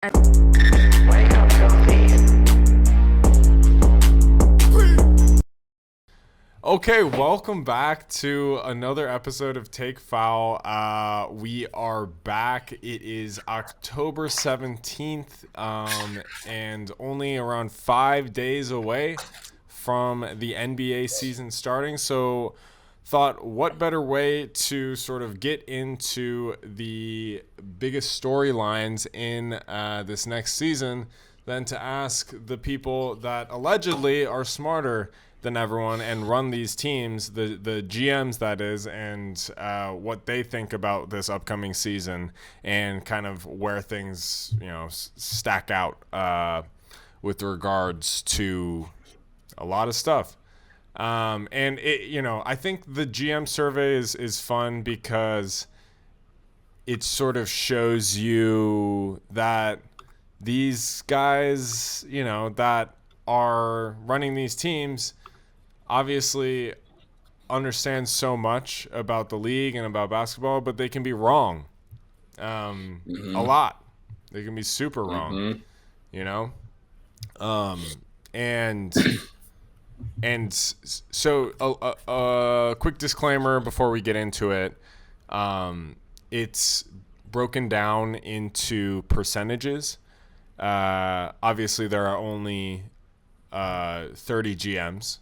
Wake up, filthy. Okay, welcome back to another episode of Take Foul. We are back. It is October 17th, and only around 5 days away from the NBA season starting. So, thought what better way to sort of get into the biggest storylines in this next season than to ask the people that allegedly are smarter than everyone and run these teams, the GMs that is, and what they think about this upcoming season and kind of where things stack out with regards to a lot of stuff. And I think the GM survey is fun because it sort of shows you that these guys, that are running these teams obviously understand so much about the league and about basketball, but they can be wrong a lot. They can be super wrong, you know? And so a quick disclaimer before we get into it. It's broken down into percentages. Obviously, there are only 30 GMs.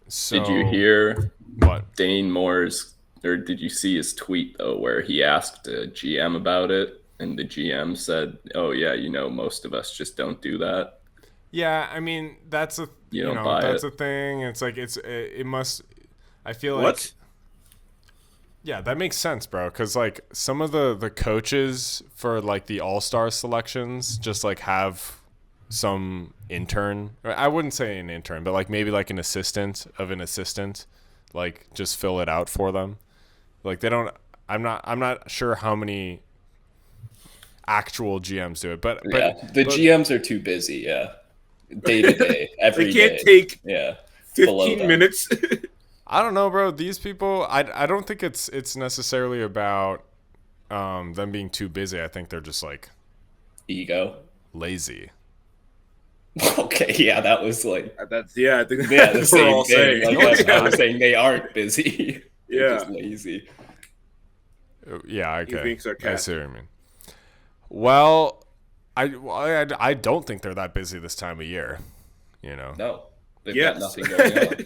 So, did you hear what? Dane Moore's, or did you see his tweet though, where he asked a GM about it, and the GM said, "Oh yeah, most of us just don't do that. Yeah, I mean that's a You don't buy that's it." a thing. It's like it must. I feel like What? yeah, that makes sense, bro. Because like some of the coaches for like the All-Star selections just like have some intern. I wouldn't say an intern, but like maybe like an assistant of an assistant, like just fill it out for them. Like they don't. I'm not sure how many actual GMs do it, but The GMs are too busy. Yeah, day to day, every They can't day. take Yeah, below 15 them. minutes. I don't know, bro. These people, I don't think it's necessarily about them being too busy. I think they're just like Ego. lazy. Okay, yeah, that was like I think the that's what same we're all thing. saying. Like I was saying, they aren't busy. They're Yeah. just lazy. Yeah, He's okay. being I sarcastic. see what you mean. Well, I don't think they're that busy this time of year. No, they've Yes. got nothing going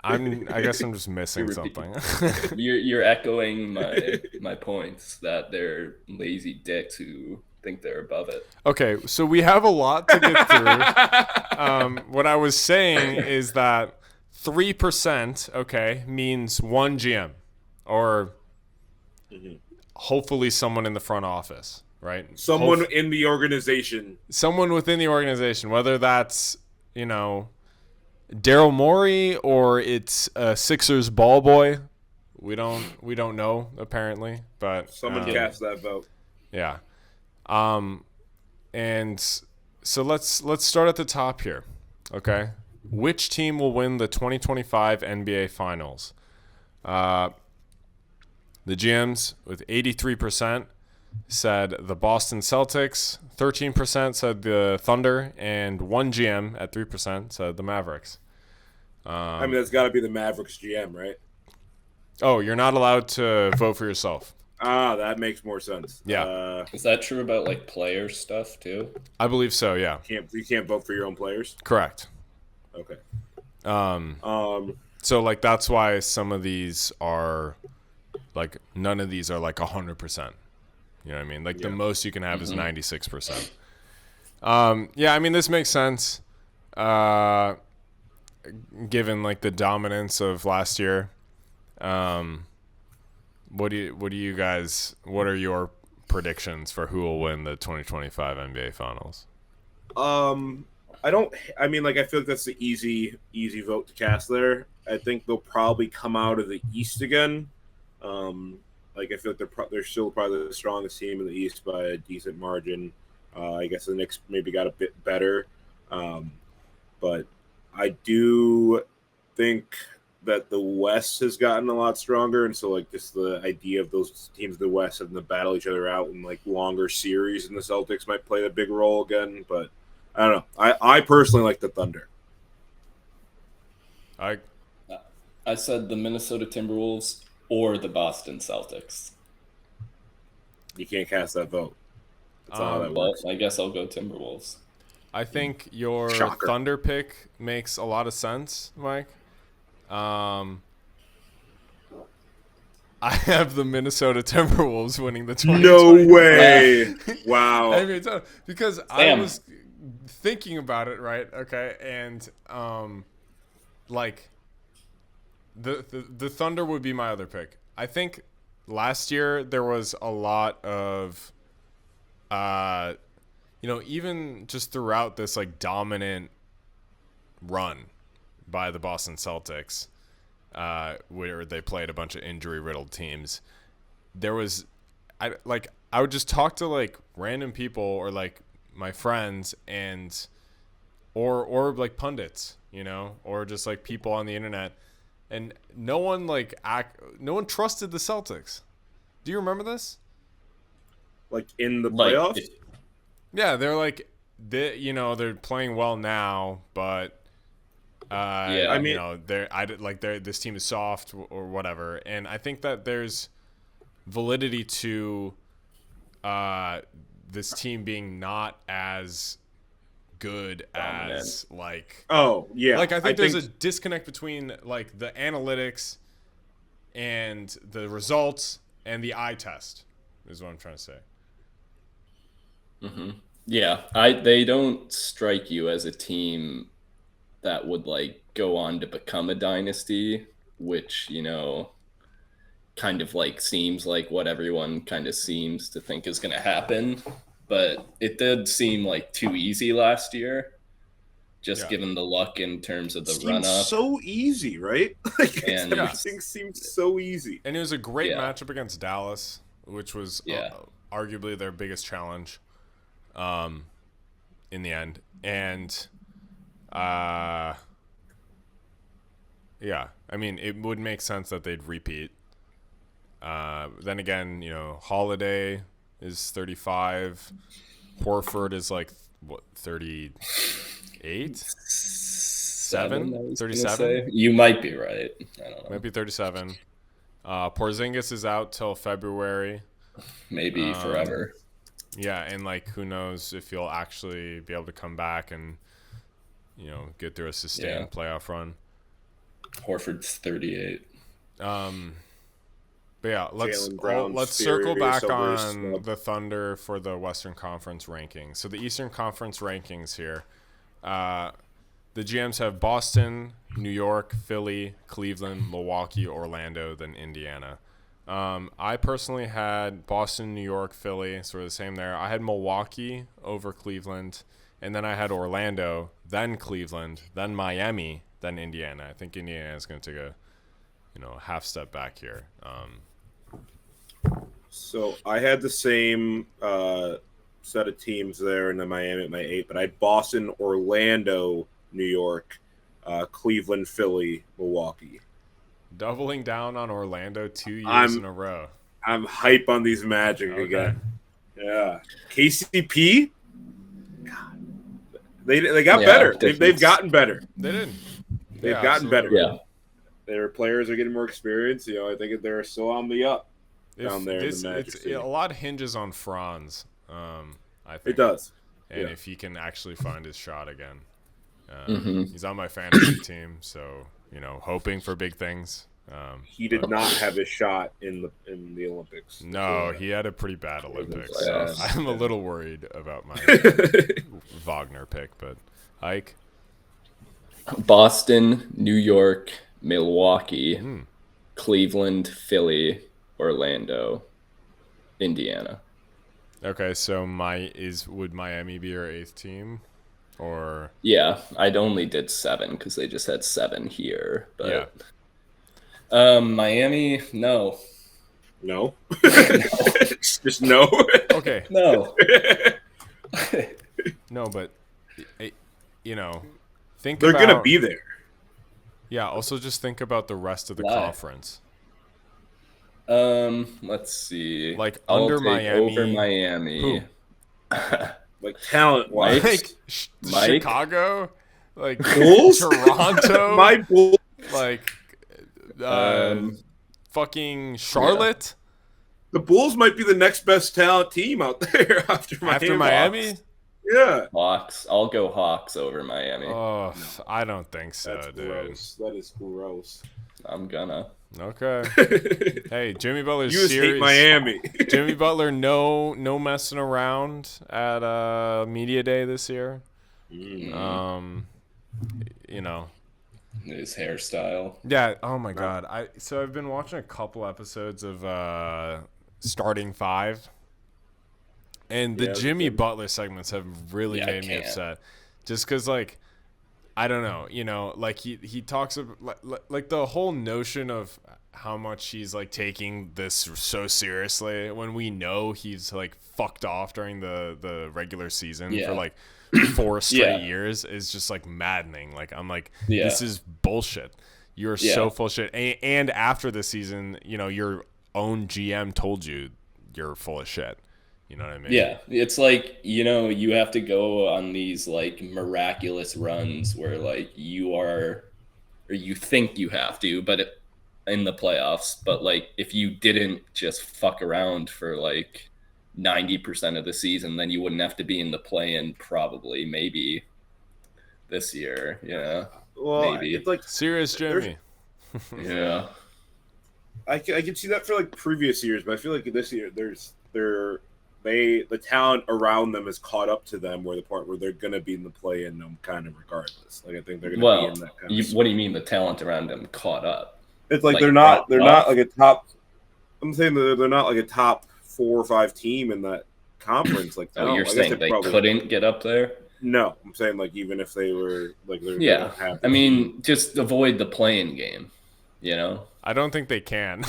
on. I guess I'm just missing You repeat. something. You're echoing my points that they're lazy dicks who think they're above it. Okay, so we have a lot to get through. What I was saying is that 3%, okay, means one GM or hopefully someone in the front office, right? Someone in the organization. Someone within the organization, whether that's, Daryl Morey or it's Sixers ball boy. We don't know apparently, but Someone cast that vote. yeah. And so let's start at the top here. Okay. Which team will win the 2025 NBA Finals? The GMs with 83% said the Boston Celtics, 13% said the Thunder, and one GM at 3% said the Mavericks. I mean, that's got to be the Mavericks GM, right? Oh, you're not allowed to vote for yourself. Ah, that makes more sense. Yeah. Is that true about like player stuff too? I believe so, yeah. You can't vote for your own players. Correct. Okay. So like that's why some of these are like none of these are like 100%. You know what I mean? Like the most you can have is 96%. Yeah, I mean this makes sense. Given like the dominance of last year. What are your predictions for who will win the 2025 NBA Finals? I mean, like, I feel like that's the easy vote to cast there. I think they'll probably come out of the East again. Like, I feel like they're still probably the strongest team in the East by a decent margin. I guess the Knicks maybe got a bit better. But I do think that the West has gotten a lot stronger, and so like just the idea of those teams in the West having to battle each other out in like longer series, and the Celtics might play a big role again. But I don't know. I personally like the Thunder. I said the Minnesota Timberwolves or the Boston Celtics. You can't cast that vote. That's not how that But works. I guess I'll go Timberwolves. I think your Shocker. Thunder pick makes a lot of sense, Mike. I have the Minnesota Timberwolves winning the 2020. No way! Wow. I mean, because I was thinking about it, right? Okay, and like the Thunder would be my other pick. I think last year there was a lot of even just throughout this like dominant run by the Boston Celtics, where they played a bunch of injury-riddled teams, there was, I would just talk to like random people or like my friends or like pundits, or just like people on the internet, and no one trusted the Celtics. Do you remember this? Like in the playoffs? Yeah, they're like they're playing well now, but I mean, this team is soft or whatever, and I think that there's validity to this team being not as good as like. Oh yeah, like I think there's a disconnect between like the analytics and the results and the eye test is what I'm trying to say. Mm-hmm. Yeah, they don't strike you as a team that would like go on to become a dynasty, which kind of like seems like what everyone kind of seems to think is going to happen. But it did seem like too easy last year, just given the luck in terms of the run up. So easy, right? Like everything seemed so easy. And it was a great matchup against Dallas, which was arguably their biggest challenge. In the end, and I mean, it would make sense that they'd repeat. Then again, Holiday is 35, Horford is like 38, 37. You might be right. I don't know. Might be 37. Porzingis is out till February. Maybe forever. Yeah, and like who knows if he'll actually be able to come back and get through a sustained playoff run. Horford's 38. But yeah, let's circle back on the Thunder for the Western Conference rankings. So the Eastern Conference rankings here, the GMs have Boston, New York, Philly, Cleveland, Milwaukee, Orlando, then Indiana. I personally had Boston, New York, Philly, sort of the same there. I had Milwaukee over Cleveland, and then I had Orlando, then Cleveland, then Miami, then Indiana. I think Indiana is going to take a half step back here. So I had the same set of teams there in the Miami at my 8, but I had Boston, Orlando, New York, Cleveland, Philly, Milwaukee. Doubling down on Orlando 2 years in a row. I'm hype on these Magic again. Yeah. KCP? God. They got better. They've gotten better. They did. They've gotten better. Yeah. Their players are getting more experience. I think they're still on the up down there in the Magic. A lot hinges on Franz, I think. It does. And if he can actually find his shot again. He's on my fantasy team, so hoping for big things. He did not have his shot in the Olympics. No, he had a pretty bad Olympics. So I'm a little worried about my Wagner pick, but Ike? Boston, New York, Milwaukee, Cleveland, Philly, Orlando, Indiana. Okay, so would Miami be your 8th team? Or I only did 7 because they just had 7 here. But Miami, no. No? Just no? Okay. No. No, but think they're about, gonna be there. Yeah. Also, just think about the rest of the Why? conference. Let's see. Like I'll under take over Miami. Miami. Who? Like talent Mike? wise, Like Mike? Chicago, like Bulls. Toronto, My Bulls. like Um, fucking Charlotte The Bulls might be the next best talent team out there after Miami. Hawks. Yeah. Hawks. I'll go Hawks over Miami. Oh, I don't think so, That's dude. gross. That is gross. I'm gonna. Okay. Hey, Jimmy Butler's You just hate serious. Miami. Jimmy Butler, no messing around at media day this year. You know. His hairstyle. Yeah. Oh my God. I've been watching a couple episodes of Starting Five, and the Jimmy Butler segments have really made me upset, just because like I don't know, like he talks about like the whole notion of how much he's like taking this so seriously when we know he's like fucked off during the regular season for like 4 straight years is just like maddening. Like I'm like, this is bullshit. You're so full of shit. And after the season, your own GM told you you're full of shit. You know what I mean? Yeah, it's like, you have to go on these like miraculous runs where like or you think you have to, but in the playoffs, but like if you didn't just fuck around for like 90% of the season, then you wouldn't have to be in the play-in probably, maybe this year, Well, maybe. it's like serious Jimmy. Yeah. I can see that for like previous years, but I feel like this year the talent around them is caught up to them where the part where they're gonna be in the play-in kind of regardless. Like I think they're gonna be in that kind of what do you mean the talent around them caught up? It's like they're not like a top. I'm saying that they're not like a top 4 or 5 team in that conference. Like, you're saying they couldn't get up there? No, I'm saying like even if they were like, I mean, just avoid the play-in game. I don't think they can.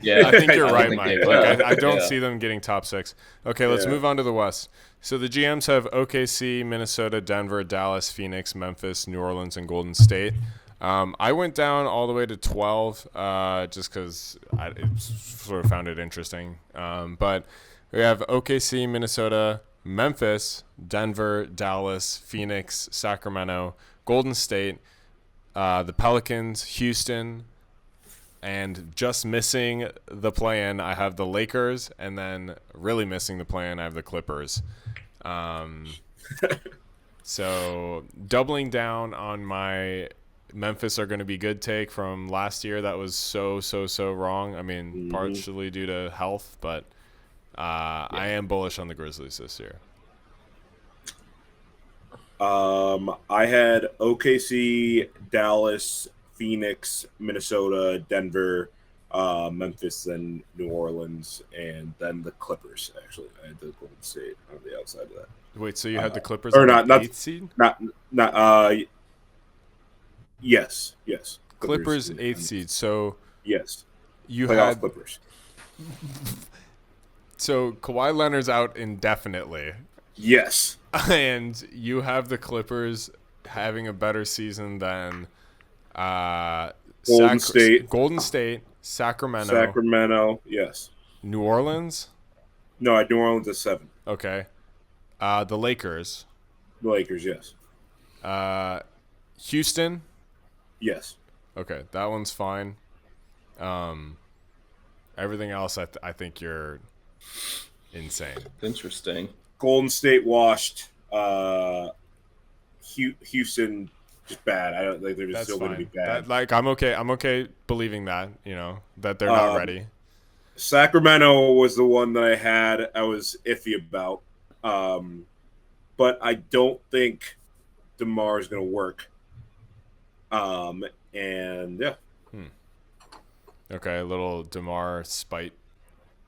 Yeah, I think you're right, Mike. Like, I don't Yeah. see them getting top 6. Okay, let's move on to the West. So the GMs have OKC, Minnesota, Denver, Dallas, Phoenix, Memphis, New Orleans, and Golden State. I went down all the way to 12 just because I sort of found it interesting. But we have OKC, Minnesota, Memphis, Denver, Dallas, Phoenix, Sacramento, Golden State, the Pelicans, Houston, and just missing the play-in, I have the Lakers, and then really missing the play-in, I have the Clippers. So doubling down on my Memphis are going to be good take from last year. That was so wrong. I mean, partially due to health, but I am bullish on the Grizzlies this year. I had OKC, Dallas, Phoenix, Minnesota, Denver, Memphis, and New Orleans, and then the Clippers. Actually, I had the Golden State on the outside of that. Wait, so you had the Clippers or on not? the Not 8th seed? Not. Yes. Clippers 8th seed. So yes, you playoff had Clippers. So Kawhi Leonard's out indefinitely. Yes. And you have the Clippers having a better season than Golden State, Sacramento, yes. New Orleans. No, New Orleans is 7. Okay. The Lakers. The Lakers, yes. Houston. Yes. Okay, that one's fine. Everything else, I think you're insane. Interesting. Golden State washed. Houston just bad. I don't think they're just still going to be bad. I'm okay believing that, that they're not ready. Sacramento was the one that I was iffy about. But I don't think DeMar is going to work. And yeah. Okay, a little DeMar spite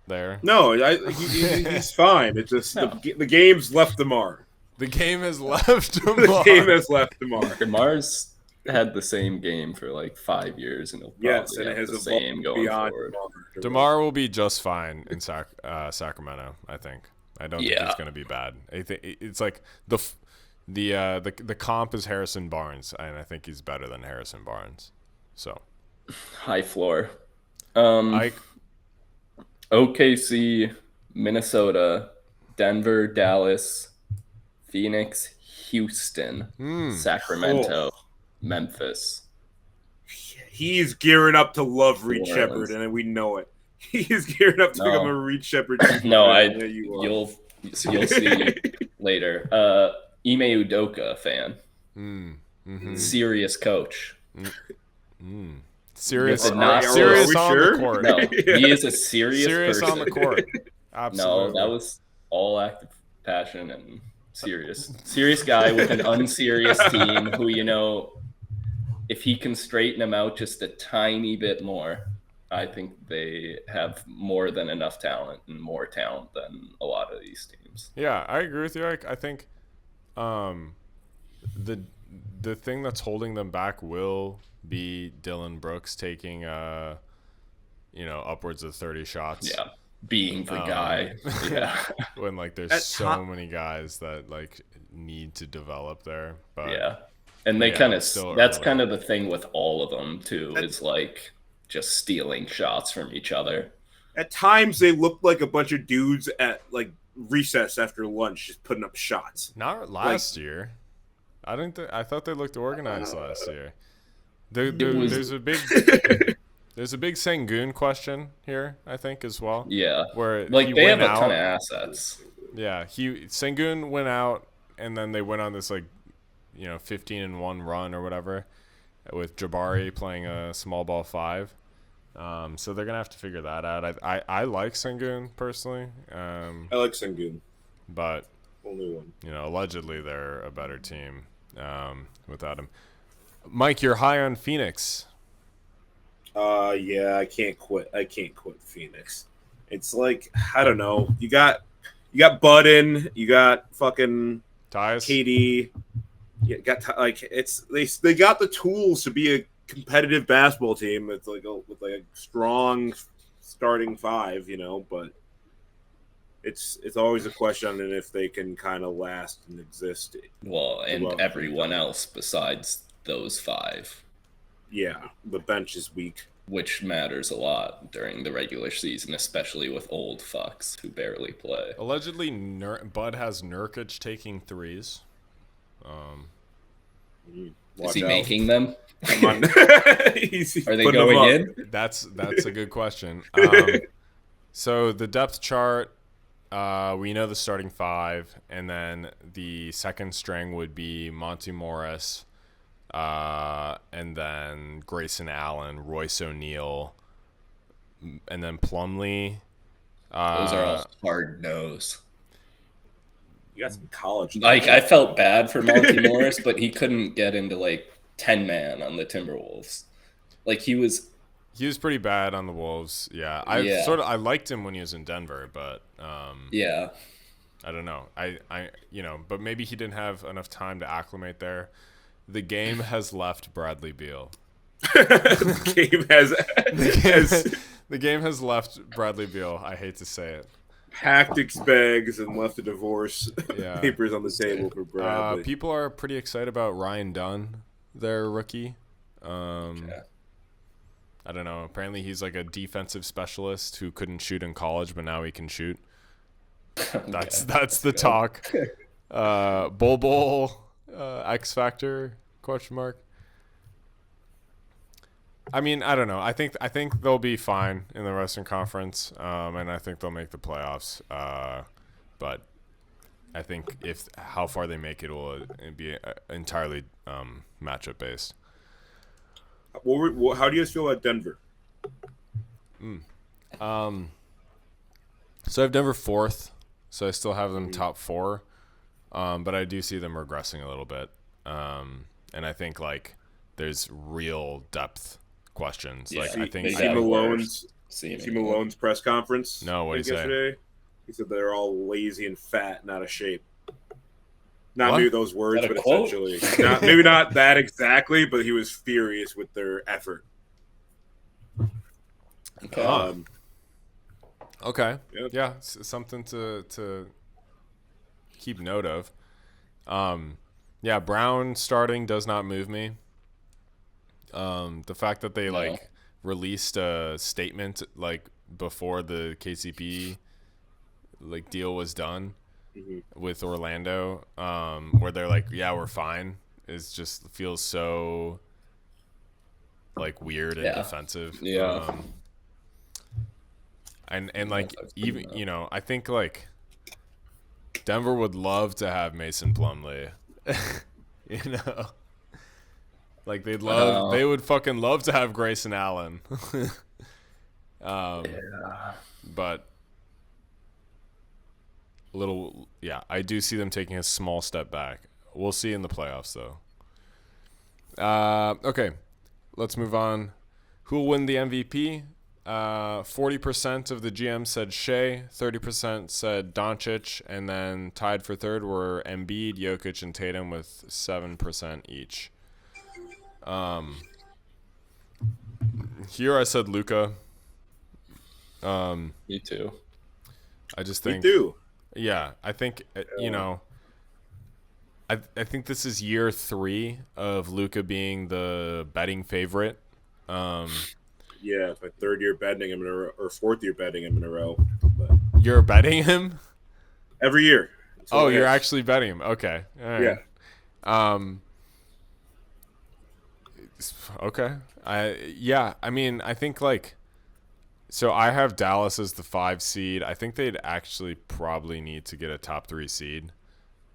there. No, he's fine. It's just the game's left DeMar. The game has left DeMar. The game has left DeMar. DeMar's had the same game for like 5 years, and he'll probably have the same going forward. DeMar will be just fine in Sacramento, I think. I don't think he's going to be bad. I think it's like the comp is Harrison Barnes, and I think he's better than Harrison Barnes. So High floor. I OKC, Minnesota, Denver, Dallas, Phoenix, Houston, Sacramento, Oh, Memphis, he's gearing up to love New Reed Shepard, Orleans. and we know it. He is gearing up to become a No, Reed Shepard super no, fan. Yeah, you are. you'll see later. Ime Udoka fan, serious coach. serious With not Are serious we on the sure? court. No, Yeah. he is a serious Serious person. on the court. No, Absolutely. that was all active passion and serious guy with an unserious team who, if he can straighten them out just a tiny bit more, I think they have more than enough talent and more talent than a lot of these teams. Yeah, I agree with you, Eric. I think the thing that's holding them back will be Dylan Brooks taking upwards of 30 shots. Yeah, being the guy. Yeah. When like there's so many guys that like need to develop there. But yeah. And they that's kind of the thing with all of them too, is like just stealing shots from each other. At times they look like a bunch of dudes at like recess after lunch just putting up shots. Not last year. I thought they looked organized last year. There's a big Sengun question here, I think, as well. Yeah, where like they have a ton of assets. Yeah, Sengun went out, and then they went on this 15-1 run or whatever, with Jabari playing a small ball 5. So they're gonna have to figure that out. I like Sengun personally. I like Sengun, but only one. Allegedly they're a better team without him. Mike, you're high on Phoenix. Yeah, I can't quit Phoenix. It's like, I don't know. You got Budden, you got fucking Tyus, KD. You got they got the tools to be a competitive basketball team. It's with a strong starting 5, but it's always a question on if they can kind of last and exist. Well, and everyone else besides those 5. Yeah, the bench is weak, which matters a lot during the regular season, especially with old fucks who barely play. Allegedly, Bud has Nurkic taking threes. Is he making them? Come on. Are they going in? That's a good question. So the depth chart, we know the starting 5, and then the second string would be Monty Morris, and then Grayson Allen, Royce O'Neal, and then Plumlee. Those are all hard no's. You got some college. I felt bad for Monty Morris, but he couldn't get into 10-man on the Timberwolves. He was pretty bad on the Wolves. Yeah, I liked him when he was in Denver, but yeah, I don't know. But maybe he didn't have enough time to acclimate there. The game has left Bradley Beal. The game has left Bradley Beal. I hate to say it. Packed its bags and left the divorce papers on the table for Bradley. People are pretty excited about Ryan Dunn, their rookie. I don't know. Apparently he's like a defensive specialist who couldn't shoot in college, but now he can shoot. That's the talk. Bol X Factor ? I mean, I don't know. I think they'll be fine in the Western Conference, and I think they'll make the playoffs. But I think how far they make it will be entirely matchup based. How do you guys feel about Denver? So I have Denver 4th, so I still have them top 4, but I do see them regressing a little bit, and I think there's real depth questions. Yeah, I think Malone's press conference. No, what did he say? He said they're all lazy and fat, and out of shape. Not maybe those words, but essentially, maybe not that exactly. But he was furious with their effort. Okay. Yeah, something to keep note of. Yeah, Brown starting does not move me. The fact that they No. like released a statement like before the KCP like deal was done with Orlando, where they're like, yeah, we're fine, is just feels so like weird and Yeah. defensive. Yeah. And like even I think like Denver would love to have Mason Plumlee. you know. Like they would fucking love to have Grayson Allen. Yeah. But I do see them taking a small step back. We'll see in the playoffs though. Okay, let's move on. Who will win the MVP? 40% of the GM said Shea, 30% said Doncic, and then tied for third were Embiid, Jokic, and Tatum with 7% each. Here I said Luka. Me too. I just Me think, too. yeah, I think I think this is year 3 of Luka being the betting favorite. Yeah, it's my third year betting him in a row, or fourth year betting him in a row. But You're betting him? every year. Oh, you're actually betting him. Okay. All right. Yeah. Okay. I mean, I think like so I have Dallas as the 5 seed. I think they'd actually probably need to get a top 3 seed.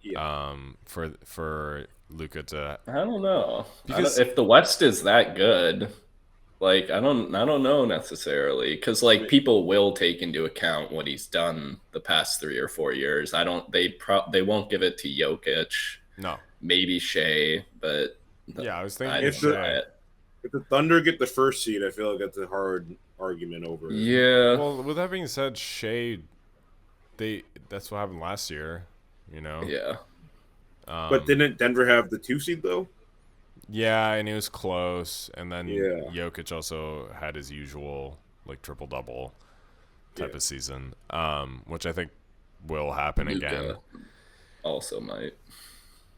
Yeah. For Luka to I don't know. Because- if the West is that good, like I don't know necessarily, because like people will take into account what he's done the past 3 or 4 years. They won't give it to Jokic. No. Maybe Shea, but Yeah, I was thinking I'd try it. If the Thunder get the first seed, I feel like that's a hard argument over. Yeah. Well, with that being said, Shea, that's what happened last year, you know. Yeah. But didn't Denver have the 2 seed though? Yeah, and it was close, and then Yeah. Jokic also had his usual like triple double type of season, which I think will happen again. Luka also might.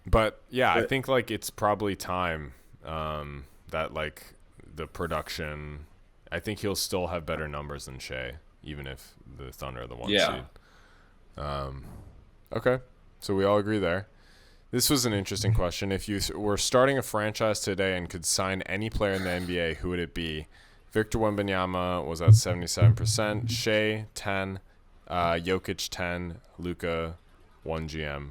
But yeah, I think like it's probably time that like the production. I think he'll still have better numbers than Shea, even if the Thunder are the 1 seed. Okay, so we all agree there. This was an interesting question. If you were starting a franchise today and could sign any player in the NBA, who would it be? Victor Wembanyama was at 77%, Shea 10, Jokic 10, Luka 1 GM,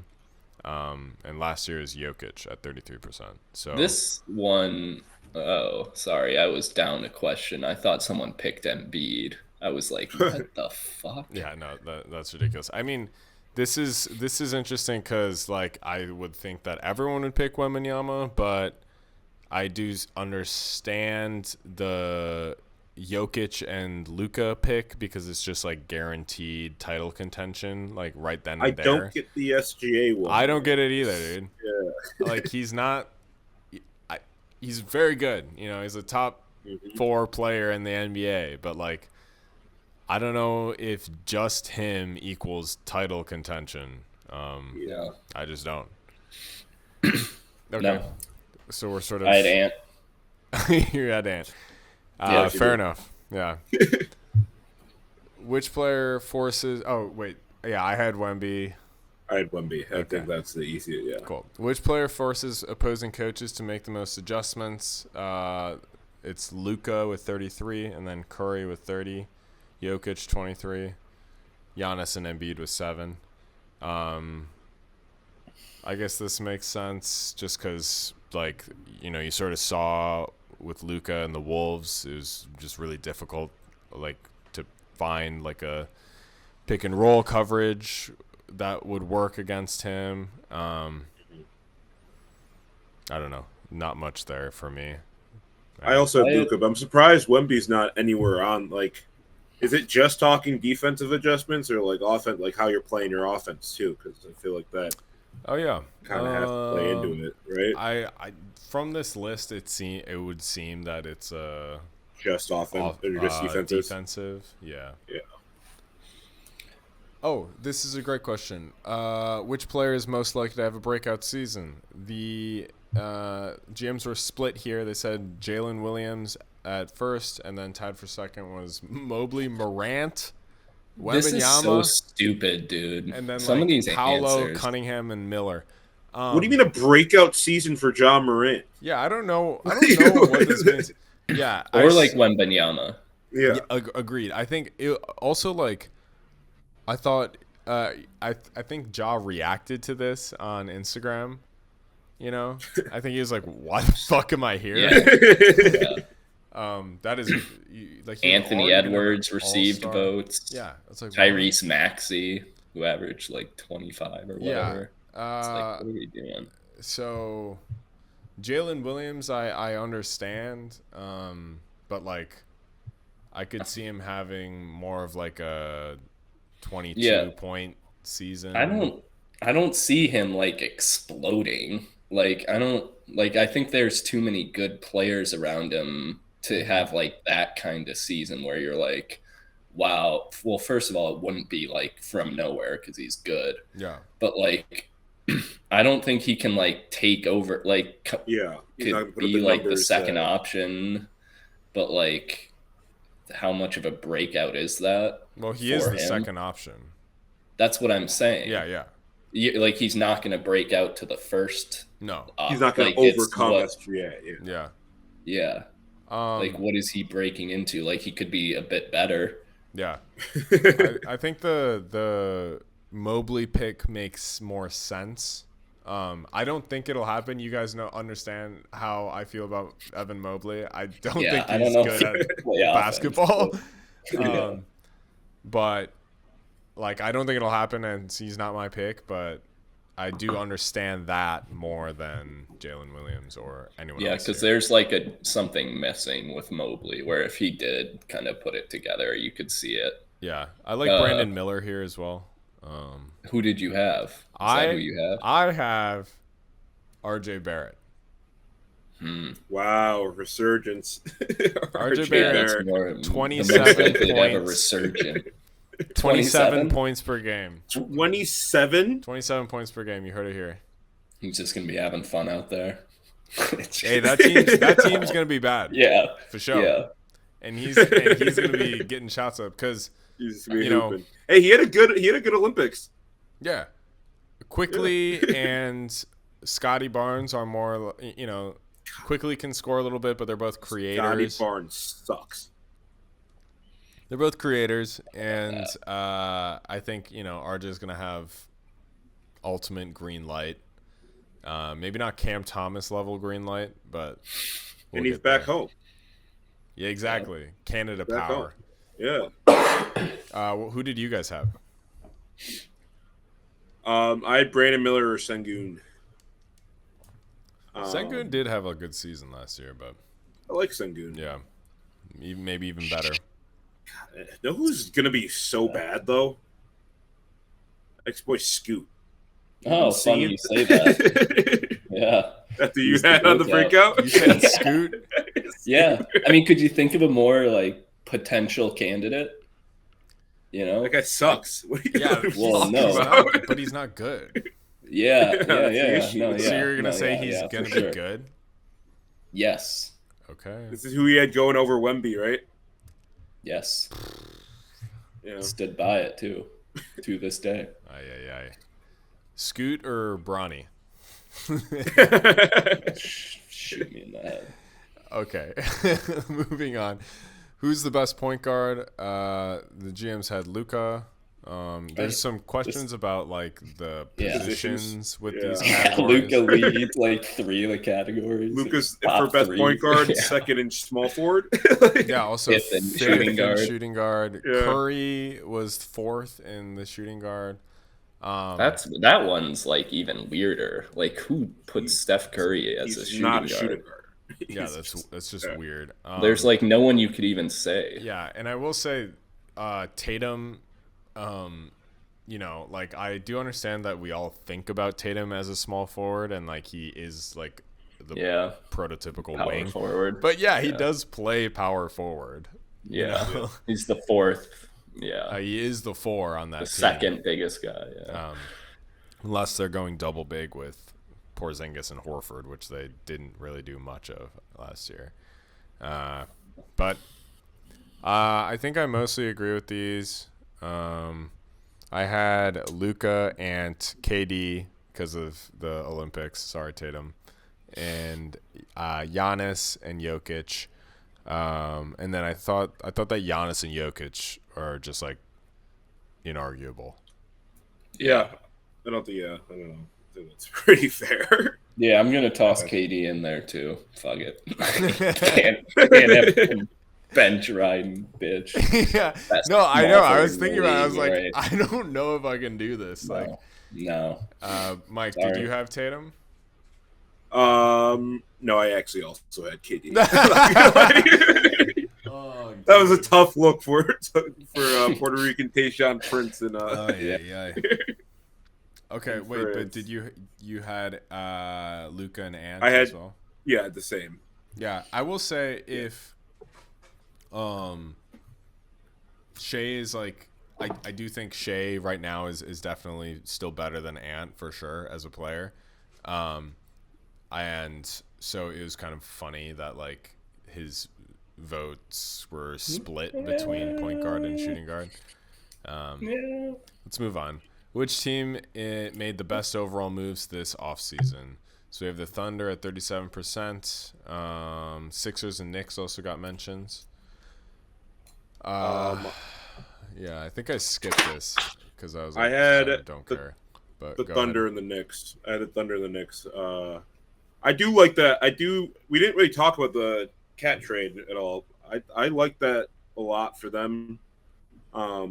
and last year is Jokic at 33%. So This one, oh, sorry, I was down a question. I thought someone picked Embiid. I was like, what the fuck? Yeah, no, that's ridiculous. I mean, this is interesting because like I would think that everyone would pick Wembanyama, but I do understand the Jokic and Luka pick because it's just like guaranteed title contention, like right then and I there. don't get the SGA one. I don't get it either, dude. Yeah. Like he's not. He's very good. You know, he's a top 4 player in the NBA, but like. I don't know if just him equals title contention. Yeah. I just don't. Okay. No. So we're sort of. I had Ant. You're at Ant. Yeah, fair enough. Yeah. Which player forces? Oh wait, yeah, I had Wemby. I had Wemby. I think that's the easiest. Yeah. Cool. Which player forces opposing coaches to make the most adjustments? It's Luka with 33, and then Curry with 30. Jokic 23, Giannis and Embiid with 7. I guess this makes sense just because, like, you sort of saw with Luka and the Wolves, it was just really difficult, like, to find like a pick and roll coverage that would work against him. I don't know, not much there for me. I also had Luka, but I'm surprised Wemby's not anywhere on like. Is it just talking defensive adjustments or like offense, like how you're playing your offense too? Because I feel like that. Oh yeah, kind of has to play into it, right? I from this list, it would seem that it's just offense or just defensive. Yeah. Yeah. Oh, this is a great question. Which player is most likely to have a breakout season? The GMs were split here. They said Jalen Williams at first, and then tied for second was Mobley, Morant, This is so Wembanyama, stupid, dude. and then Some of these Paolo, answers. Cunningham, and Miller. What do you mean a breakout season for John Morant? Yeah, I don't know. I don't know what this means. Yeah, Or like Wembanyama. Yeah. Agreed. I think it also I thought I think Ja reacted to this on Instagram. You know, I think he was like, "Why the fuck am I here?" Yeah. That is like Anthony Edwards received votes. Yeah, it's like Tyrese Maxey, who averaged like 25 or whatever. Yeah. It's like, what are we doing? So, Jalen Williams, I understand, but like, I could see him having more of like a 22-point season. I don't see him like exploding. Like I think there's too many good players around him to have like that kind of season where you're like, wow. Well, first of all, it wouldn't be like from nowhere because he's good. Yeah. But like, I don't think he can like take over. Like, could be like the second option. But like, how much of a breakout is that? Well, he is the second option. That's what I'm saying. Yeah. Like, he's not going to break out to the first. No, he's not going to overcome us. Yeah. Like, what is he breaking into? Like, he could be a bit better. Yeah. I think the Mobley pick makes more sense. I don't think it'll happen. You guys understand how I feel about Evan Mobley. I don't think he's good at basketball. But like, I don't think it'll happen, and he's not my pick. But I do understand that more than Jalen Williams or anyone else. Yeah, because there's like something missing with Mobley, where if he did kind of put it together, you could see it. Yeah, I like Brandon Miller here as well. Who did you have? Is that who you have? I have RJ Barrett. Wow, resurgence. RJ Barrett, 27 points. 27 points per game. 27? 27 points per game. You heard it here. He's just going to be having fun out there. Hey, that team's going to be bad. Yeah. For sure. Yeah. And he's going to be getting shots up because, hey, he had a good Olympics. Yeah. Quickly and Scotty Barnes are more, Quickly can score a little bit, but they're both creators. Scotty Barnes sucks. They're both creators, and I think, RJ's going to have ultimate green light. Maybe not Cam Thomas level green light, but and he's back home. Yeah, exactly. Canada back power. Home. Yeah. Who did you guys have? I had Brandon Miller or Sengun. Sengun did have a good season last year, but I like Sengun. Yeah, maybe even better. God, know who's gonna be so bad though? Ex-boy Scoot. Oh, funny you say that. Yeah. After you had on the breakout? You said Scoot? Yeah. I mean, could you think of a more like potential candidate? That guy sucks. Yeah, well, no. But he's not good. Yeah. No, so you're going to say he's going to be good? Yes. Okay. This is who he had going over Wemby, right? Yes. Yeah. Stood by it, too, to this day. Aye. Scoot or Bronny? Shoot me in the head. Okay. Moving on. Who's the best point guard? The GMs had Luka. There's some questions about like the positions with these categories. Luka leads like 3 of the categories. Luka's for best point guard, second in small forward. Also fifth in shooting guard. Yeah. Curry was 4th in the shooting guard. That one's like even weirder. Like, who puts Steph Curry as a shooting guard? Yeah, that's just weird. There's like no one you could even say. Yeah, and I will say Tatum, like I do understand that we all think about Tatum as a small forward and like he is like the prototypical power wing forward. But he does play power forward. Yeah. He's the 4th. Yeah. He is the 4 on that team. Second biggest guy, unless they're going double big with Porzingis and Horford, which they didn't really do much of last year. But I think I mostly agree with these. I had Luka and KD because of the Olympics. Sorry, Tatum. And Giannis and Jokic. And then I thought that Giannis and Jokic are just like inarguable. Yeah, I don't know. I think that's pretty fair. Yeah, I'm gonna toss KD in there too. Fuck it. can't have some bench riding bitch. Yeah. That's no, I know. I was in thinking the about it. I was like, league, right? I don't know if I can do this. No. Mike, Sorry. did you have Tatum? No, I actually also had KD. Oh, that was a tough look for Puerto Rican Tayshaun Prince and yeah. Okay, wait, but did you had Luka and Ant as well? Yeah, the same. Yeah, I will say if Shea is like I do think Shea right now is definitely still better than Ant for sure as a player. And so it was kind of funny that like his votes were split between point guard and shooting guard. Let's move on. Which team made the best overall moves this offseason? So we have the Thunder at 37%. Sixers and Knicks also got mentions. Yeah, I think I skipped this because I was like, I don't care. But the Thunder and the Knicks. I had the Thunder and the Knicks. I do like that. We didn't really talk about the Cat trade at all. I like that a lot for them. I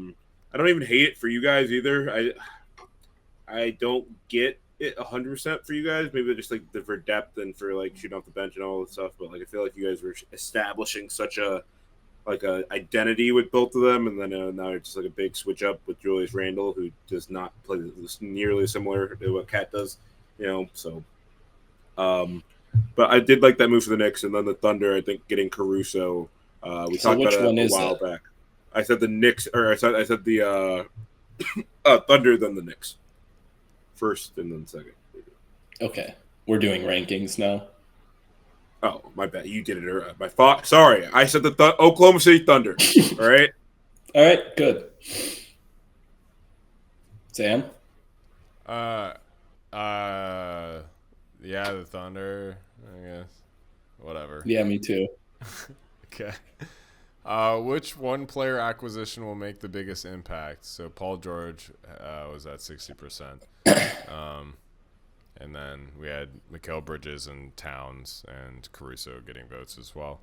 don't even hate it for you guys either. I don't get it 100% for you guys. Maybe just like for depth and for like shooting off the bench and all that stuff. But like I feel like you guys were establishing such a identity with both of them, and then now it's just like a big switch up with Julius Randle, who does not play nearly similar to what Cat does. So. But I did like that move for the Knicks, and then the Thunder. I think getting Caruso. We talked about it a while back. I said the Knicks, or I said the Thunder, then the Knicks. First and then second. Okay, we're doing rankings now. Oh, my bad. You did it. My fault. Sorry, I said the Oklahoma City Thunder. All right. All right. Good. Sam. Yeah, the Thunder, I guess. Whatever. Yeah, me too. Okay. Which one player acquisition will make the biggest impact? So Paul George was at 60%. And then we had Mikal Bridges and Towns and Caruso getting votes as well.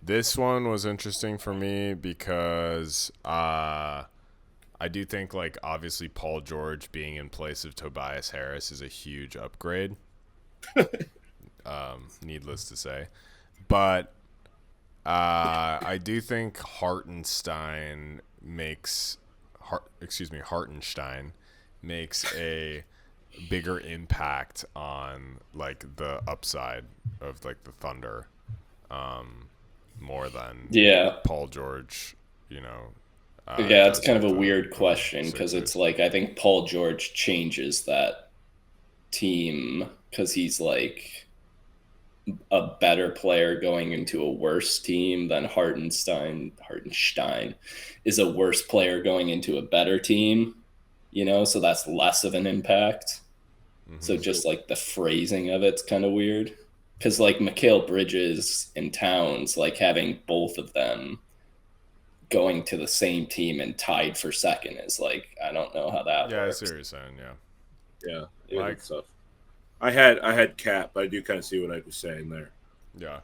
This one was interesting for me because I do think, like, obviously Paul George being in place of Tobias Harris is a huge upgrade. Needless to say. But I do think Hartenstein makes a bigger impact on, like, the upside of, like, the Thunder more than Paul George, yeah, it's kind of a weird question because it's like I think Paul George changes that team because he's like a better player going into a worse team than Hartenstein is a worse player going into a better team, so that's less of an impact. Mm-hmm. So just like the phrasing of it's kind of weird because like Mikal Bridges and Towns, like having both of them going to the same team and tied for second is like, I don't know how that works. I see what you're saying. Yeah. Mike? Stuff. I had Cat, but I do kind of see what I was saying there. Yeah.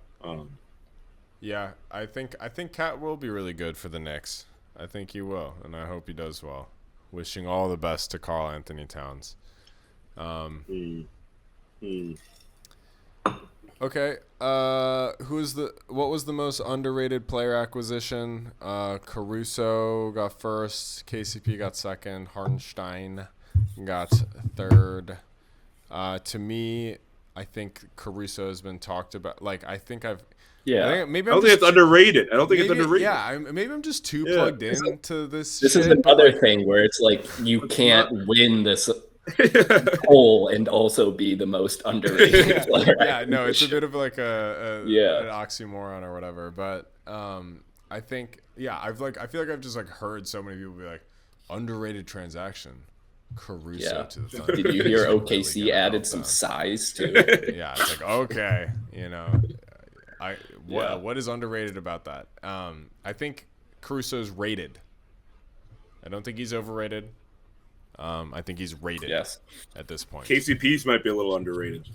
Yeah, I think Cat will be really good for the Knicks. I think he will, and I hope he does well. Wishing all the best to Karl Anthony Towns. Okay. What was the most underrated player acquisition? Caruso got first, KCP got second, Hartenstein got third. To me, I think Caruso has been talked about. Like, I think I don't think it's underrated. Yeah, maybe I'm just too plugged in to this. This is another thing where it's like you can't win this pull and also be the most underrated player. Yeah, no, it's a bit of like an Yeah. oxymoron or whatever. But I think, I feel like I've just like heard so many people be like, underrated transaction, Caruso to the Thunder. Did you hear Really OKC gonna added help some them. size too? Yeah, it's like, okay, what is underrated about that? I think Caruso's rated. I don't think he's overrated. I think he's rated at this point. KCP's might be a little underrated.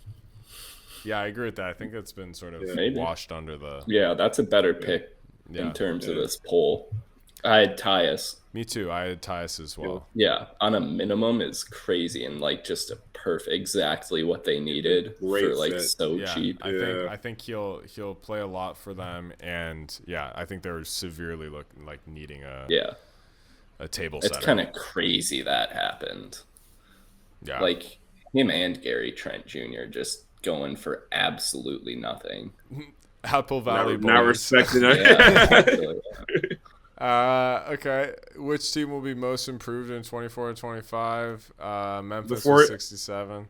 Yeah, I agree with that. I think that's been sort of washed under the... Yeah, that's a better pick in terms of this poll. I had Tyus. Me too. I had Tyus as well. Yeah, on a minimum is crazy and like just a perfect, exactly what they needed for like cheap. I think he'll play a lot for them, and I think they're severely needing a table setter. It's kind of crazy that happened. Yeah, like him and Gary Trent Jr. just going for absolutely nothing. Apple Valley boys. Not respecting it. Okay. Which team will be most improved in 24 and 25? Memphis is 67.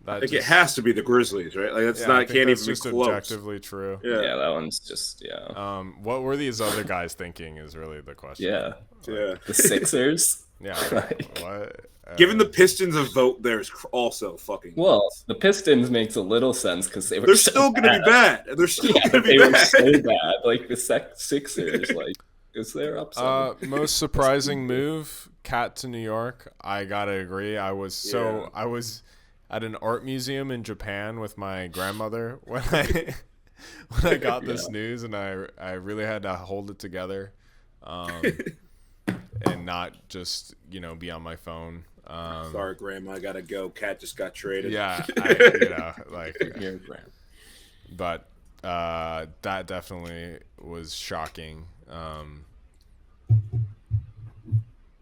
I think it has to be the Grizzlies, right? Like that's can't even be close. Objectively true. Yeah, that one's just what were these other guys thinking is really the question. Yeah. The Sixers. Yeah. What? Given the Pistons a vote, there's also fucking. Well, the Pistons makes a little sense because they're still going to be bad. They're still going to be bad. They bad. were so bad. Like the Sixers, like is there upside? Most surprising move, Cat to New York. I gotta agree. I was at an art museum in Japan with my grandmother when I got this news, and I really had to hold it together, and not just be on my phone. Sorry, Grandma, I gotta go. Cat just got traded. Yeah, but that definitely was shocking.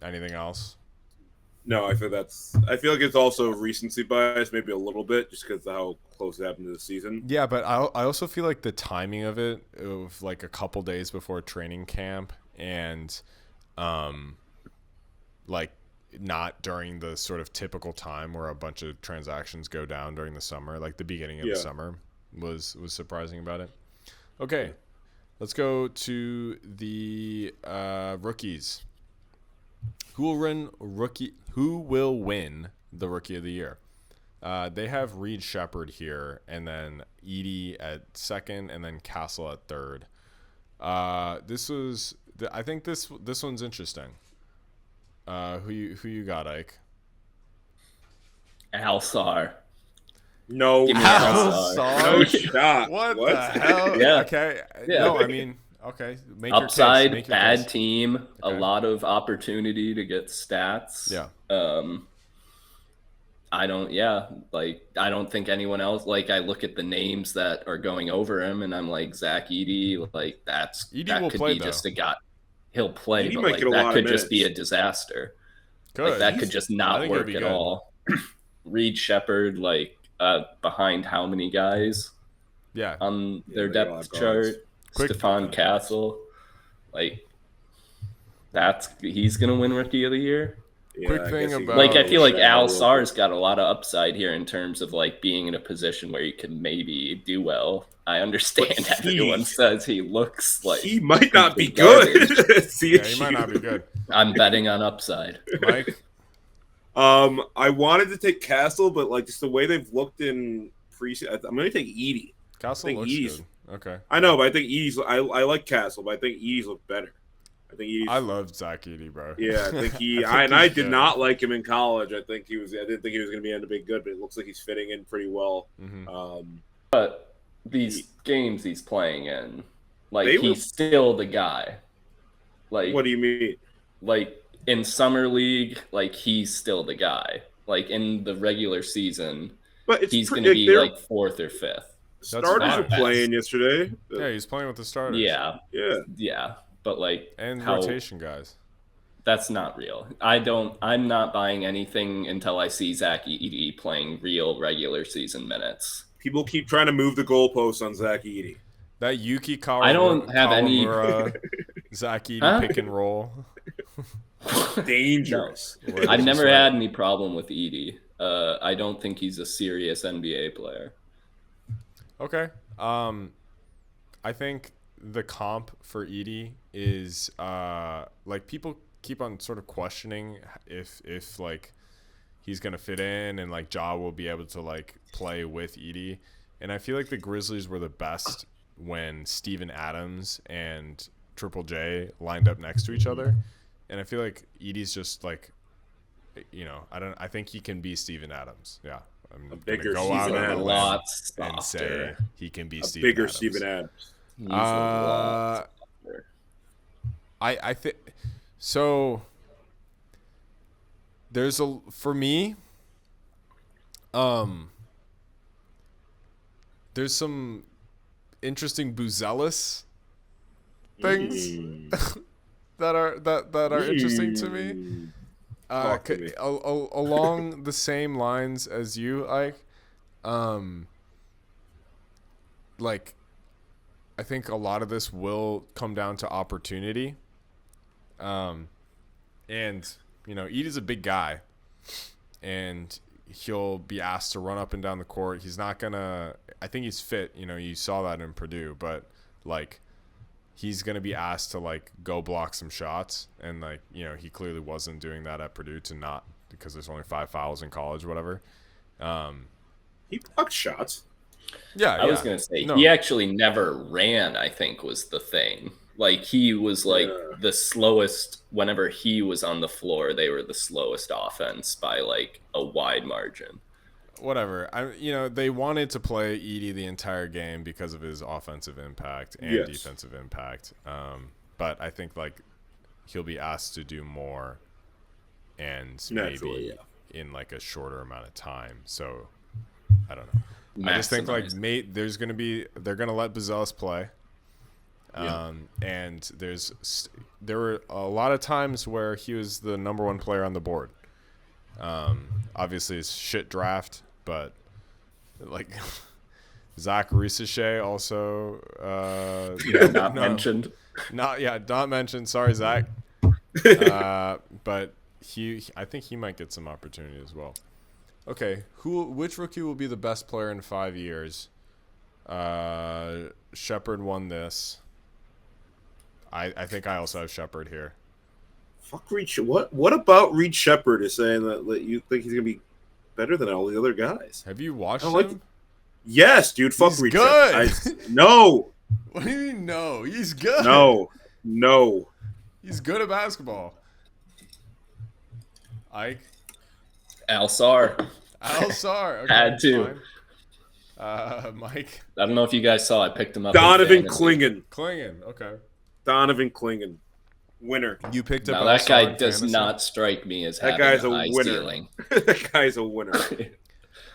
Anything else? No, I feel like it's also recency bias, maybe a little bit, just because of how close it happened to the season. Yeah, but I also feel like the timing of it, of like a couple days before training camp, and like not during the sort of typical time where a bunch of transactions go down during the summer, like the beginning of the summer, was surprising about it. Okay, let's go to the rookies. Who will win the Rookie of the Year? They have Reed Shepherd here, and then Edey at second, and then Castle at third. I think this one's interesting. Who you got, Ike? Alsar. No, Alsar. No shot. What the hell? Yeah. Okay. Yeah. No, I mean, okay. Make Upside, your case. bad team, Okay. a lot of opportunity to get stats. Yeah. I don't think anyone else, like I look at the names that are going over him and I'm like Zach Edey, like that will could play, be though. just a guy. He'll play, Edey but might like get a lot that of could just be a minutes. disaster. Good. Like that could just I not think it'll work be at good. all. Reed Shepherd, behind how many guys Yeah. on their they got a lot depth of guards. chart? Stephon Castle, he's gonna win Rookie of the Year. Yeah, Quick I thing guess he- about- I feel like Al Alsar's got a lot of upside here in terms of being in a position where you can maybe do well. I understand But everyone says he looks like he might not be garbage. good. That's the Yeah, issue. he might not be good. I'm betting on upside. Mike? I wanted to take Castle, but just the way they've looked in preseason, I'm going to take Edey. Castle looks good. Okay. I know, but I think Edey's. I like Castle, but I think Edey's look better. I think Edey's. I love Zach Edey, bro. Yeah, I think he. I think I he's did good. not like him in college. I didn't think he was going to be able to be good, but it looks like he's fitting in pretty well. Mm-hmm. But these games he's playing in, They were- he's still the guy. What do you mean? In summer league, he's still the guy. In the regular season, But it's he's going pretty- to be they're- fourth or fifth. starters fine. were playing yesterday. Yeah, he's playing with the starters. Yeah, Yeah. but And how- rotation guys. That's not real. I'm not buying anything until I see Zach Edey playing real regular season minutes. People keep trying to move the goalposts on Zach Edey. That Yuki Kawamura, I don't have any- Zach Edey Huh? pick and roll. Dangerous. No. I've never had any problem with Edie. I don't think he's a serious NBA player. Okay. I think the comp for Edie is like people keep on sort of questioning if like he's gonna fit in and like Ja will be able to like play with Edie. And I feel like the Grizzlies were the best when Steven Adams and Triple J lined up next to each other. And I feel like Edie's just like, you know, I think he can be Steven Adams. Yeah. I'm A bigger go out Steven on a Adams. limb Lots and say softer. he can be A Steven bigger Adams. Steven Adams. He's a lot softer. I think so. There's for me. There's some interesting Buzelis things that are interesting to me. Talk to me. Along the same lines as you, Ike. Like, I think a lot of this will come down to opportunity. And you know, Edie's a big guy, and he'll be asked to run up and down the court. He's not gonna. I think he's fit. You know, you saw that in Purdue, but like, he's gonna be asked to like go block some shots, and like, you know, he clearly wasn't doing that at Purdue because there's only 5 fouls in college, or whatever. He blocked shots. Yeah, I was gonna say he actually never ran. I think was the thing. Like he was like the slowest. Whenever he was on the floor, they were the slowest offense by like a wide margin. Whatever. You know, they wanted to play Edie the entire game because of his offensive impact and defensive impact. But I think like he'll be asked to do more, and maybe in like a shorter amount of time. So I don't know. I just think like they're gonna let Buzelis play. And there were a lot of times where he was the number 1 player on the board. Obviously it's shit draft, but like Zach Risichet also Not mentioned. Not mentioned. Sorry, Zach. But I think he might get some opportunity as well. Okay, which rookie will be the best player in 5 years? Shepard won this. I think I also have Shepard here. Fuck Reed. What about Reed Shepard is saying that you think he's gonna be better than all the other guys? Have you watched him? Like, yes, dude. Fuck He's Reed good. Shepard. No. What do you mean no? He's good. No. He's good at basketball. Ike. Alsar. Okay, Had to. Mike. I don't know if you guys saw. I picked him up. Donovan Clingan. Okay. Donovan Clingan. Winner. You picked up. Now that guy does not strike me as having a high ceiling. That guy's a winner.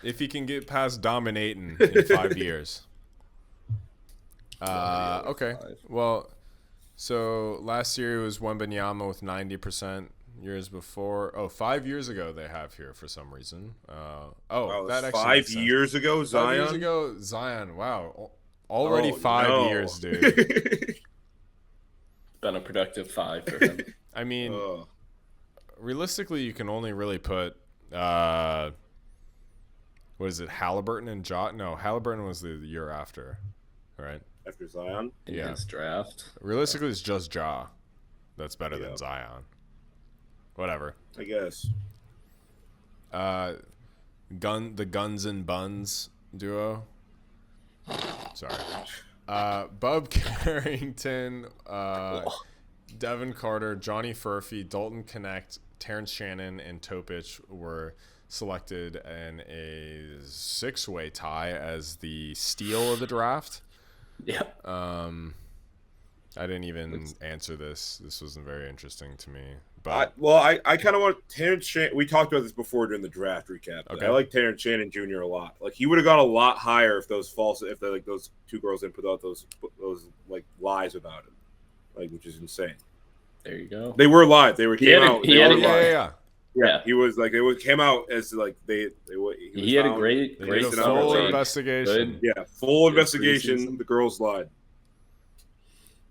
If he can get past dominating in 5 years. Okay. Well, so last year it was Wembanyama with 90%. Years before, 5 years ago they have here for some reason. That actually 5 years ago, Zion. 5 years ago, Zion. Wow, already 5 years, dude. Been a productive 5 for him. I mean, realistically, you can only really put what is it, Halliburton and Ja? No, Halliburton was the year after, right? After Zion, in his draft. Realistically, it's just Ja that's better than Zion. Whatever. I guess. The Guns and Buns duo. Sorry. Bub Carrington, Devin Carter, Johnny Furphy, Dalton Connect, Terrence Shannon, and Topic were selected in a 6-way tie as the steal of the draft. Yeah. I didn't even answer this. This wasn't very interesting to me. But I kind of want Terrence Shannon. We talked about this before during the draft recap. Okay. I like Terrence Shannon Jr. a lot. Like he would have gone a lot higher if those two girls didn't put out those like lies about him, like, which is insane. There you go. They were live. They were came out. Yeah. He was like came out as like he had a great full investigation. Yeah, full investigation. The girls lied.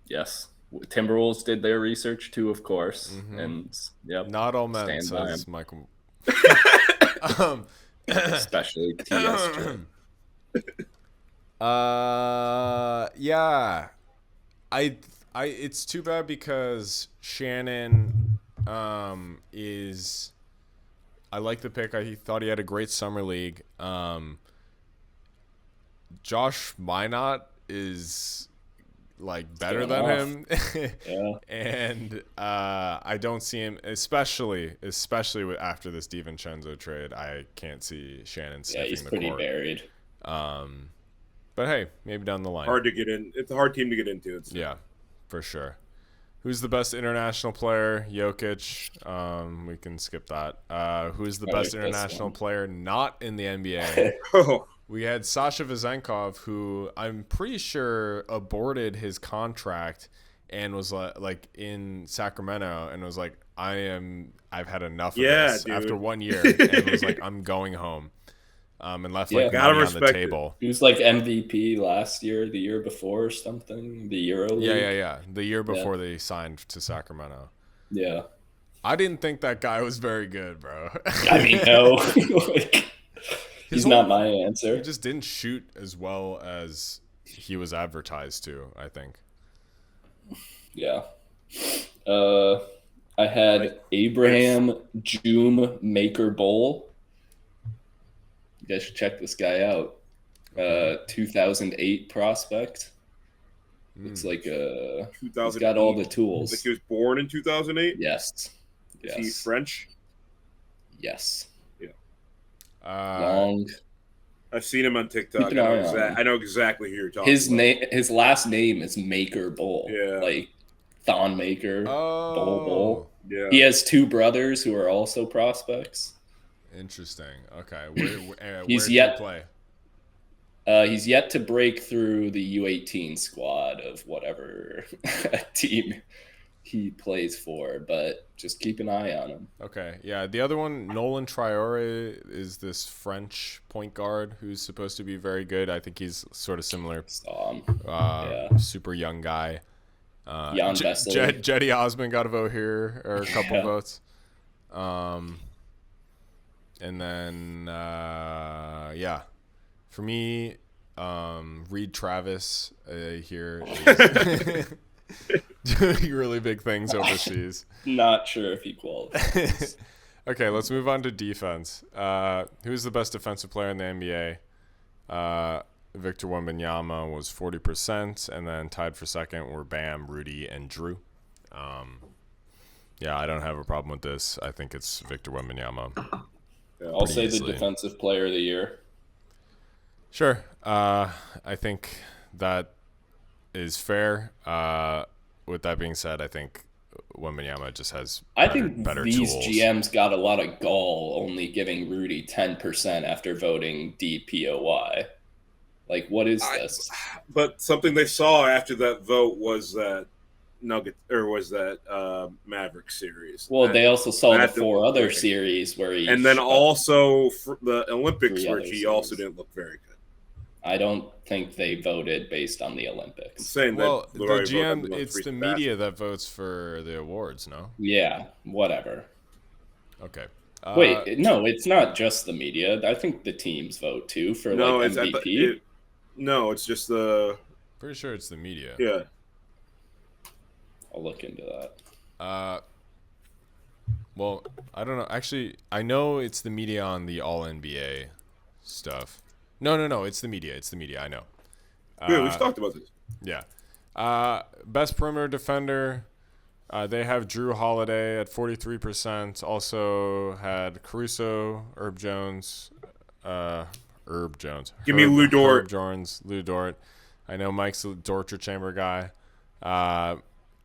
Yes. Timberwolves did their research too, of course, and yep, Not all men, stand by says 'em. Michael. Especially TSJ. Yeah. It's too bad because Shannon is I like the pick. I thought he had a great summer league. Josh Minot is like better than him. Yeah. And I don't see him, especially with after this DiVincenzo trade. I can't see Shannon Yeah, he's sniffing the pretty court. buried. But hey, maybe down the line. Hard to get in. It's a hard team to get into. Yeah, for sure. Who's the best international player? Jokic. We can skip that. Who's the best international player not in the NBA? Oh, We had Sasha Vezenkov, who I'm pretty sure aborted his contract and was like in Sacramento and was like, I've had enough of this dude. after 1 year, and was like, I'm going home. And left like gotta money on the table. He was like MVP last year, the year before or something, the Euro League. Yeah. The year before they signed to Sacramento. Yeah. I didn't think that guy was very good, bro. I mean, no. He's not my answer. He just didn't shoot as well as he was advertised to, I think. Yeah. I had Abraham Joom Maker Bowl. You guys should check this guy out. 2008 prospect. Looks like he's got all the tools. Like he was born in 2008? Yes. Is he French? Yes. Yeah. Long. I've seen him on TikTok. I know exactly who you're talking about. His last name is Maker Bowl. Yeah. Like Thon Maker. Bowl. Yeah. He has two brothers who are also prospects. Interesting. Okay. Where He's did yet he play? He's yet to break through the U18 squad of whatever team he plays for, but just keep an eye on him. Okay. Yeah. The other one, Nolan Traore, is this French point guard who's supposed to be very good. I think he's sort of similar. Super young guy. Jan Vesely. Jetty Osman got a vote here, or a couple votes. And then, for me, Reed Travis here is doing really big things overseas. Not sure if he qualifies. Okay, let's move on to defense. Who's the best defensive player in the NBA? Victor Wembanyama was 40%, and then tied for second were Bam, Rudy, and Drew. I don't have a problem with this. I think it's Victor Wembanyama. I'll say the defensive player of the year. Sure. I think that is fair. With that being said, I think Wembanyama just has better these tools. GMs got a lot of gall only giving Rudy 10% after voting DPOY. Like, what is this? But something they saw after that vote was that Maverick series. Well, they also saw the four other series where he, and then also the Olympics where he also didn't look very good. I don't think they voted based on the Olympics. I'm saying well, that the GM, it's the media that votes for the awards, no? Yeah, whatever. Okay. Wait, no, it's not just the media. I think the teams vote too for MVP. No, it's just the. Pretty sure it's the media. Yeah. I'll look into that. Well, I don't know. Actually, I know it's the media on the All NBA stuff. No. It's the media. I know. Yeah, we've talked about this. Yeah. Best perimeter defender. They have Drew Holiday at 43%. Also had Caruso, Herb Jones. Give me Lou Dort. Herb Jones, Lou Dort. I know Mike's a torture chamber guy.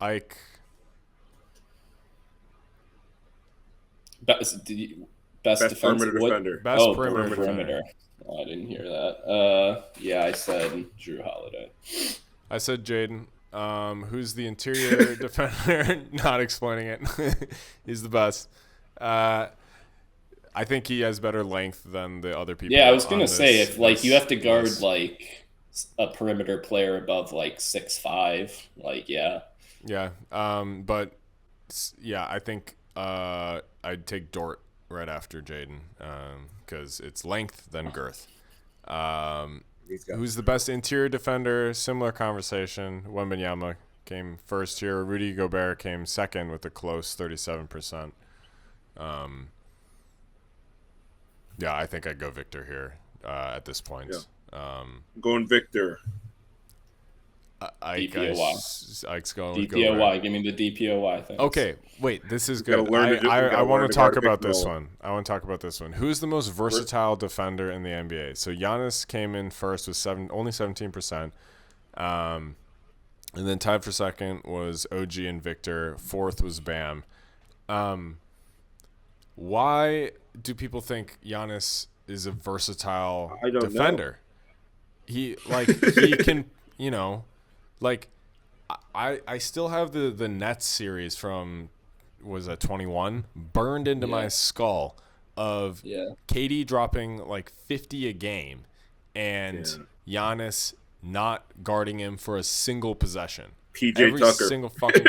Ike. Best perimeter defender. Best perimeter defender. Oh, I didn't hear that. I said Drew Holiday. I said Jaden. Who's the interior defender? Not explaining it. He's the best. I think he has better length than the other people. Yeah, I was gonna say if you have to guard like a perimeter player above 6'5", Yeah. But yeah, I think I'd take Dort right after Jaden because it's length then girth. Who's the best interior defender? Similar conversation. Wembanyama came first here. Rudy Gobert came second with a close 37%. Yeah, I think I'd go Victor here at this point. Yeah. Going Victor. Ike's going with DPOY. Gobert. Give me the DPOY thing. Okay, wait. This is We gotta good. learn to I want to talk about pick this roll. one. I want to talk about this one. Who's the most versatile defender in the NBA? So Giannis came in first with only 17%. And then tied for second was OG and Victor. Fourth was Bam. Why do people think Giannis is a versatile defender? He can, I still have the Nets series from, was that 21, burned into my skull of KD dropping like 50 a game and Giannis not guarding him for a single possession. PJ Tucker. Single fucking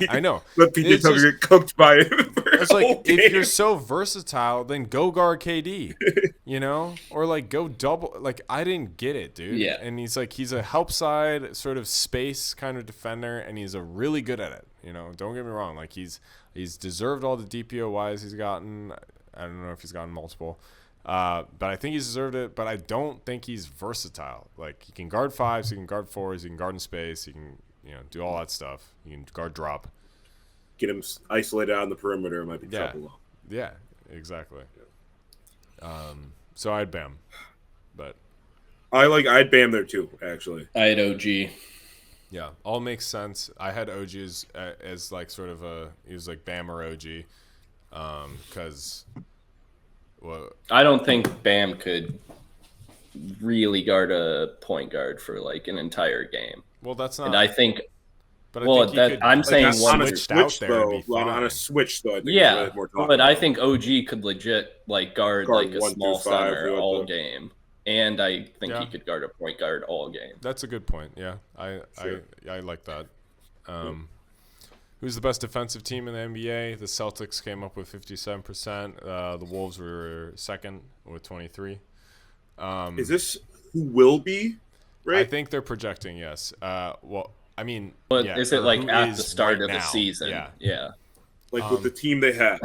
I know. Let PJ Tucker get cooked by it. It's like, if you're so versatile, then go guard KD, or like go double. Like, I didn't get it, dude. Yeah. And he's a help side sort of space kind of defender, and he's a really good at it. Don't get me wrong. Like, he's deserved all the DPOYs he's gotten. I don't know if he's gotten multiple. But I think he's deserved it. But I don't think he's versatile. Like, he can guard fives, he can guard fours, he can guard in space, he can do all that stuff. He can guard drop. Get him isolated on the perimeter. It might be trouble. Yeah, exactly. So I'd Bam, but I'd Bam there too. Actually, I had OG. Yeah, all makes sense. I had OG as like sort of he was like Bam or OG, because I don't think Bam could really guard a point guard for like an entire game. Well, that's not. And I think. But I'm saying on one a switch though. On a switch though. I think yeah, more but I think OG could legit like guard like a small center all game, and I think he could guard a point guard all game. That's a good point. Yeah, I like that. Who's the best defensive team in the NBA? The Celtics came up with 57%. The Wolves were second with 23. Is this who will be? Right. I think they're projecting yes. I mean, but is it like at the start of the now. season? Yeah. Like with the team they have.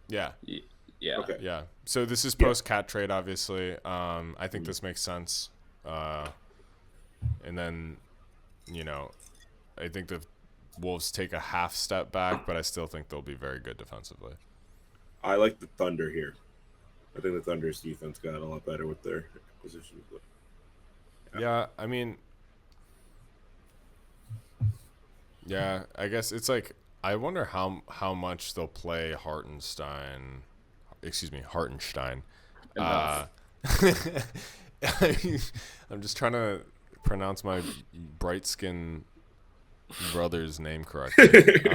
Yeah. Okay. Yeah. So this is post cat trade, obviously. I think this makes sense. And then, I think the Wolves take a half step back, but I still think they'll be very good defensively. I like the Thunder here. I think the Thunder's defense got a lot better with their acquisitions. Yeah, I mean, yeah, I guess it's like, I wonder how much they'll play Hartenstein. I'm just trying to pronounce my bright skin brother's name correctly.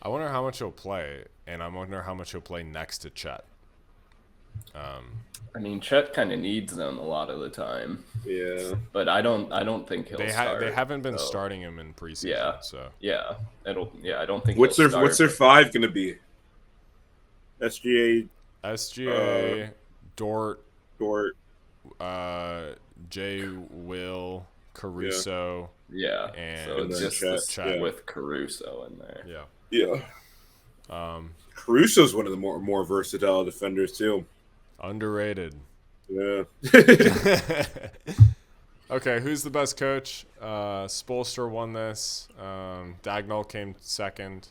I wonder how much he'll play, and I wonder how much he'll play next to Chet. I mean, Chet kind of needs them a lot of the time. Yeah, but I don't think he'll start. They haven't been starting him in preseason. Yeah, so I don't think. What's their five going to be? SGA, Dort, Dort, Jay Will, Caruso. Yeah, and so just Chet with Caruso in there. Yeah. Caruso's one of the more versatile defenders too. Underrated. Yeah. Okay, who's the best coach? Spoelstra won this. Dagnall came second.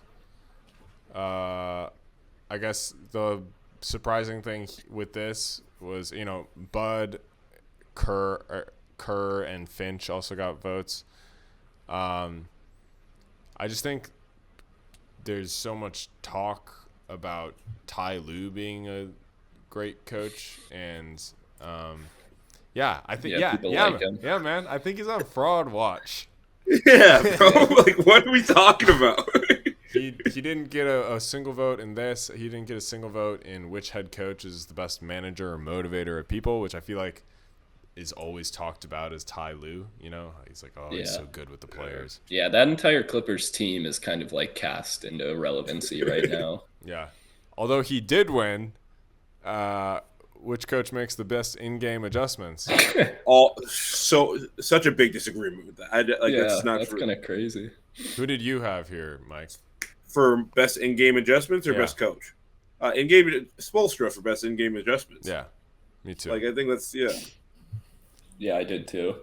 I guess the surprising thing with this was, Bud, Kerr, and Finch also got votes. I just think there's so much talk about Ty Lue being a great coach, and I think man, I think he's on fraud watch. Yeah, bro. Like, what are we talking about? He didn't get a single vote in this. He didn't get a single vote in which head coach is the best manager or motivator of people, which I feel like is always talked about as Ty Lue. You know, he's like, oh, he's Yeah. so good with the players. Yeah, that entire Clippers team is kind of like cast into irrelevancy right now. Yeah, although he did win. Which coach makes the best in-game adjustments? Such a big disagreement with that. That's kind of crazy. Who did you have here, Mike? For best in-game adjustments or best coach? In-game Spoelstra for best in-game adjustments. Yeah, me too. Like I think that's Yeah, I did too.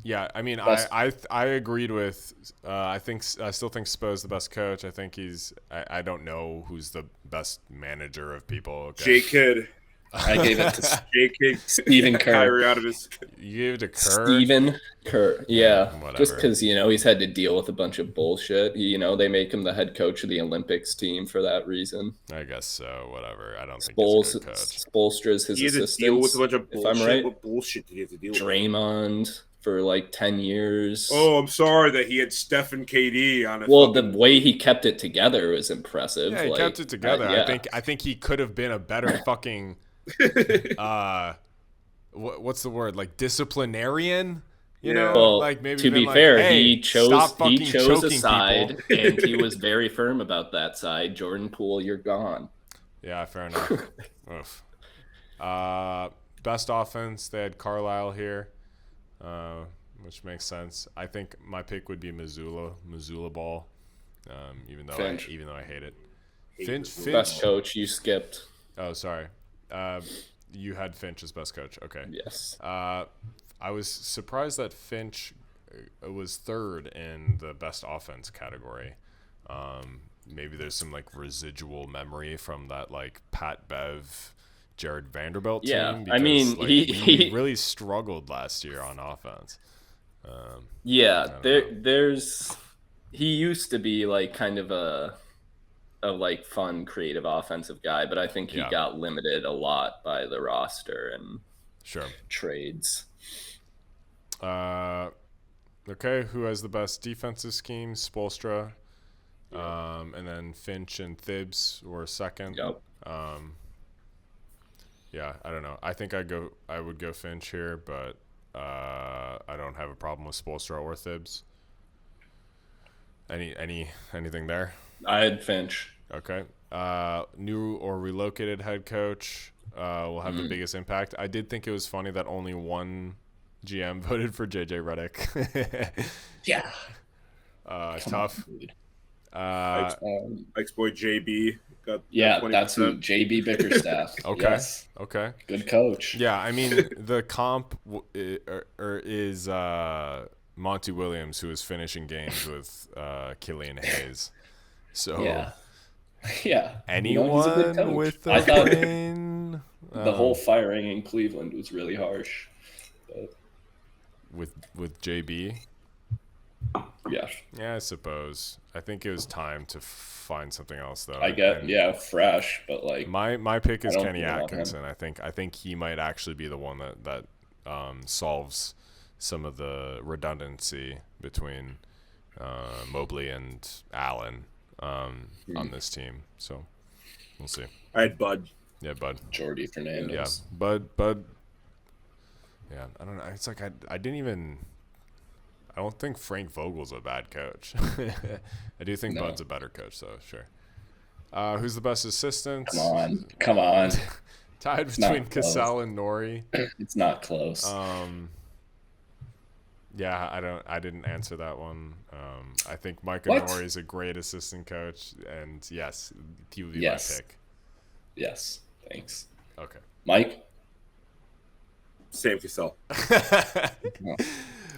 Yeah, I mean, I agreed with. I still think Spo's the best coach. I think he's. I don't know who's the best manager of people. Okay. Jay Kidd. I gave it to Jay Kidd. Stephen Kerr. Kyrie out of his. You gave it to Kerr. Stephen Kerr. Yeah, Whatever. just because he's had to deal with a bunch of bullshit. They make him the head coach of the Olympics team for that reason. I guess so. Whatever. I don't think he's a good coach. Spoelstra's his assistant. He had to deal with a bunch of bullshit. If I'm right. What bullshit did he have to deal with? Draymond for like 10 years. Oh, I'm sorry that he had Steph and KD on it. Well, the way he kept it together was impressive. Yeah, he kept it together. Yeah. I think he could have been a better fucking what's the word? Like disciplinarian? You know? Well, like maybe to be like, fair, hey, he chose a side people. and he was very firm about that side. Jordan Poole, you're gone. Yeah, fair enough. Oof. Best offense, they had Carlisle here. Which makes sense. I think my pick would be Missoula Ball. Even though I hate it. Finch. Best coach, you skipped. Oh, sorry. You had Finch as best coach. Okay. Yes. I was surprised that Finch was third in the best offense category. Maybe there's some like residual memory from that like Pat Bev, Jared Vanderbilt team. Yeah, Because, I mean, like, he really struggled last year on offense. He used to be like kind of a like fun, creative offensive guy, but I think he got limited a lot by the roster and trades. Okay, who has the best defensive scheme? Spoelstra. And then Finch and Thibs were second. Yep. Yeah, I don't know. I think I would go Finch here, but I don't have a problem with Spoelstra or Thibs. Anything there? I had Finch. Okay. New or relocated head coach will have the biggest impact. I did think it was funny that only one GM voted for JJ Redick. Yeah. Tough. Mike's boy JB got that's who JB Bickerstaff. Okay. Yes. Okay. Good coach. Yeah, I mean the comp is Monty Williams, who is finishing games with Killian Hayes. So yeah. Anyone with I thought win, the whole firing in Cleveland was really harsh. But... with JB. Yeah. Yeah, I suppose. I think it was time to find something else, though. Fresh, but like my pick is Kenny Atkinson. I think he might actually be the one that solves some of the redundancy between Mobley and Allen on this team. So we'll see. I had Bud. Yeah, Bud. Jordy Fernandez. Yeah, Bud. Yeah, I don't know. It's like I didn't even. I don't think Frank Vogel's a bad coach. I do think Bud's a better coach, though. Sure. Who's the best assistant? Come on. Tied between Cassell and Nori. It's not close. Yeah, I didn't answer that one. I think Micah Nori is a great assistant coach, and yes, he would be my pick. Yes, thanks. Okay. Mike? Sam Cassell.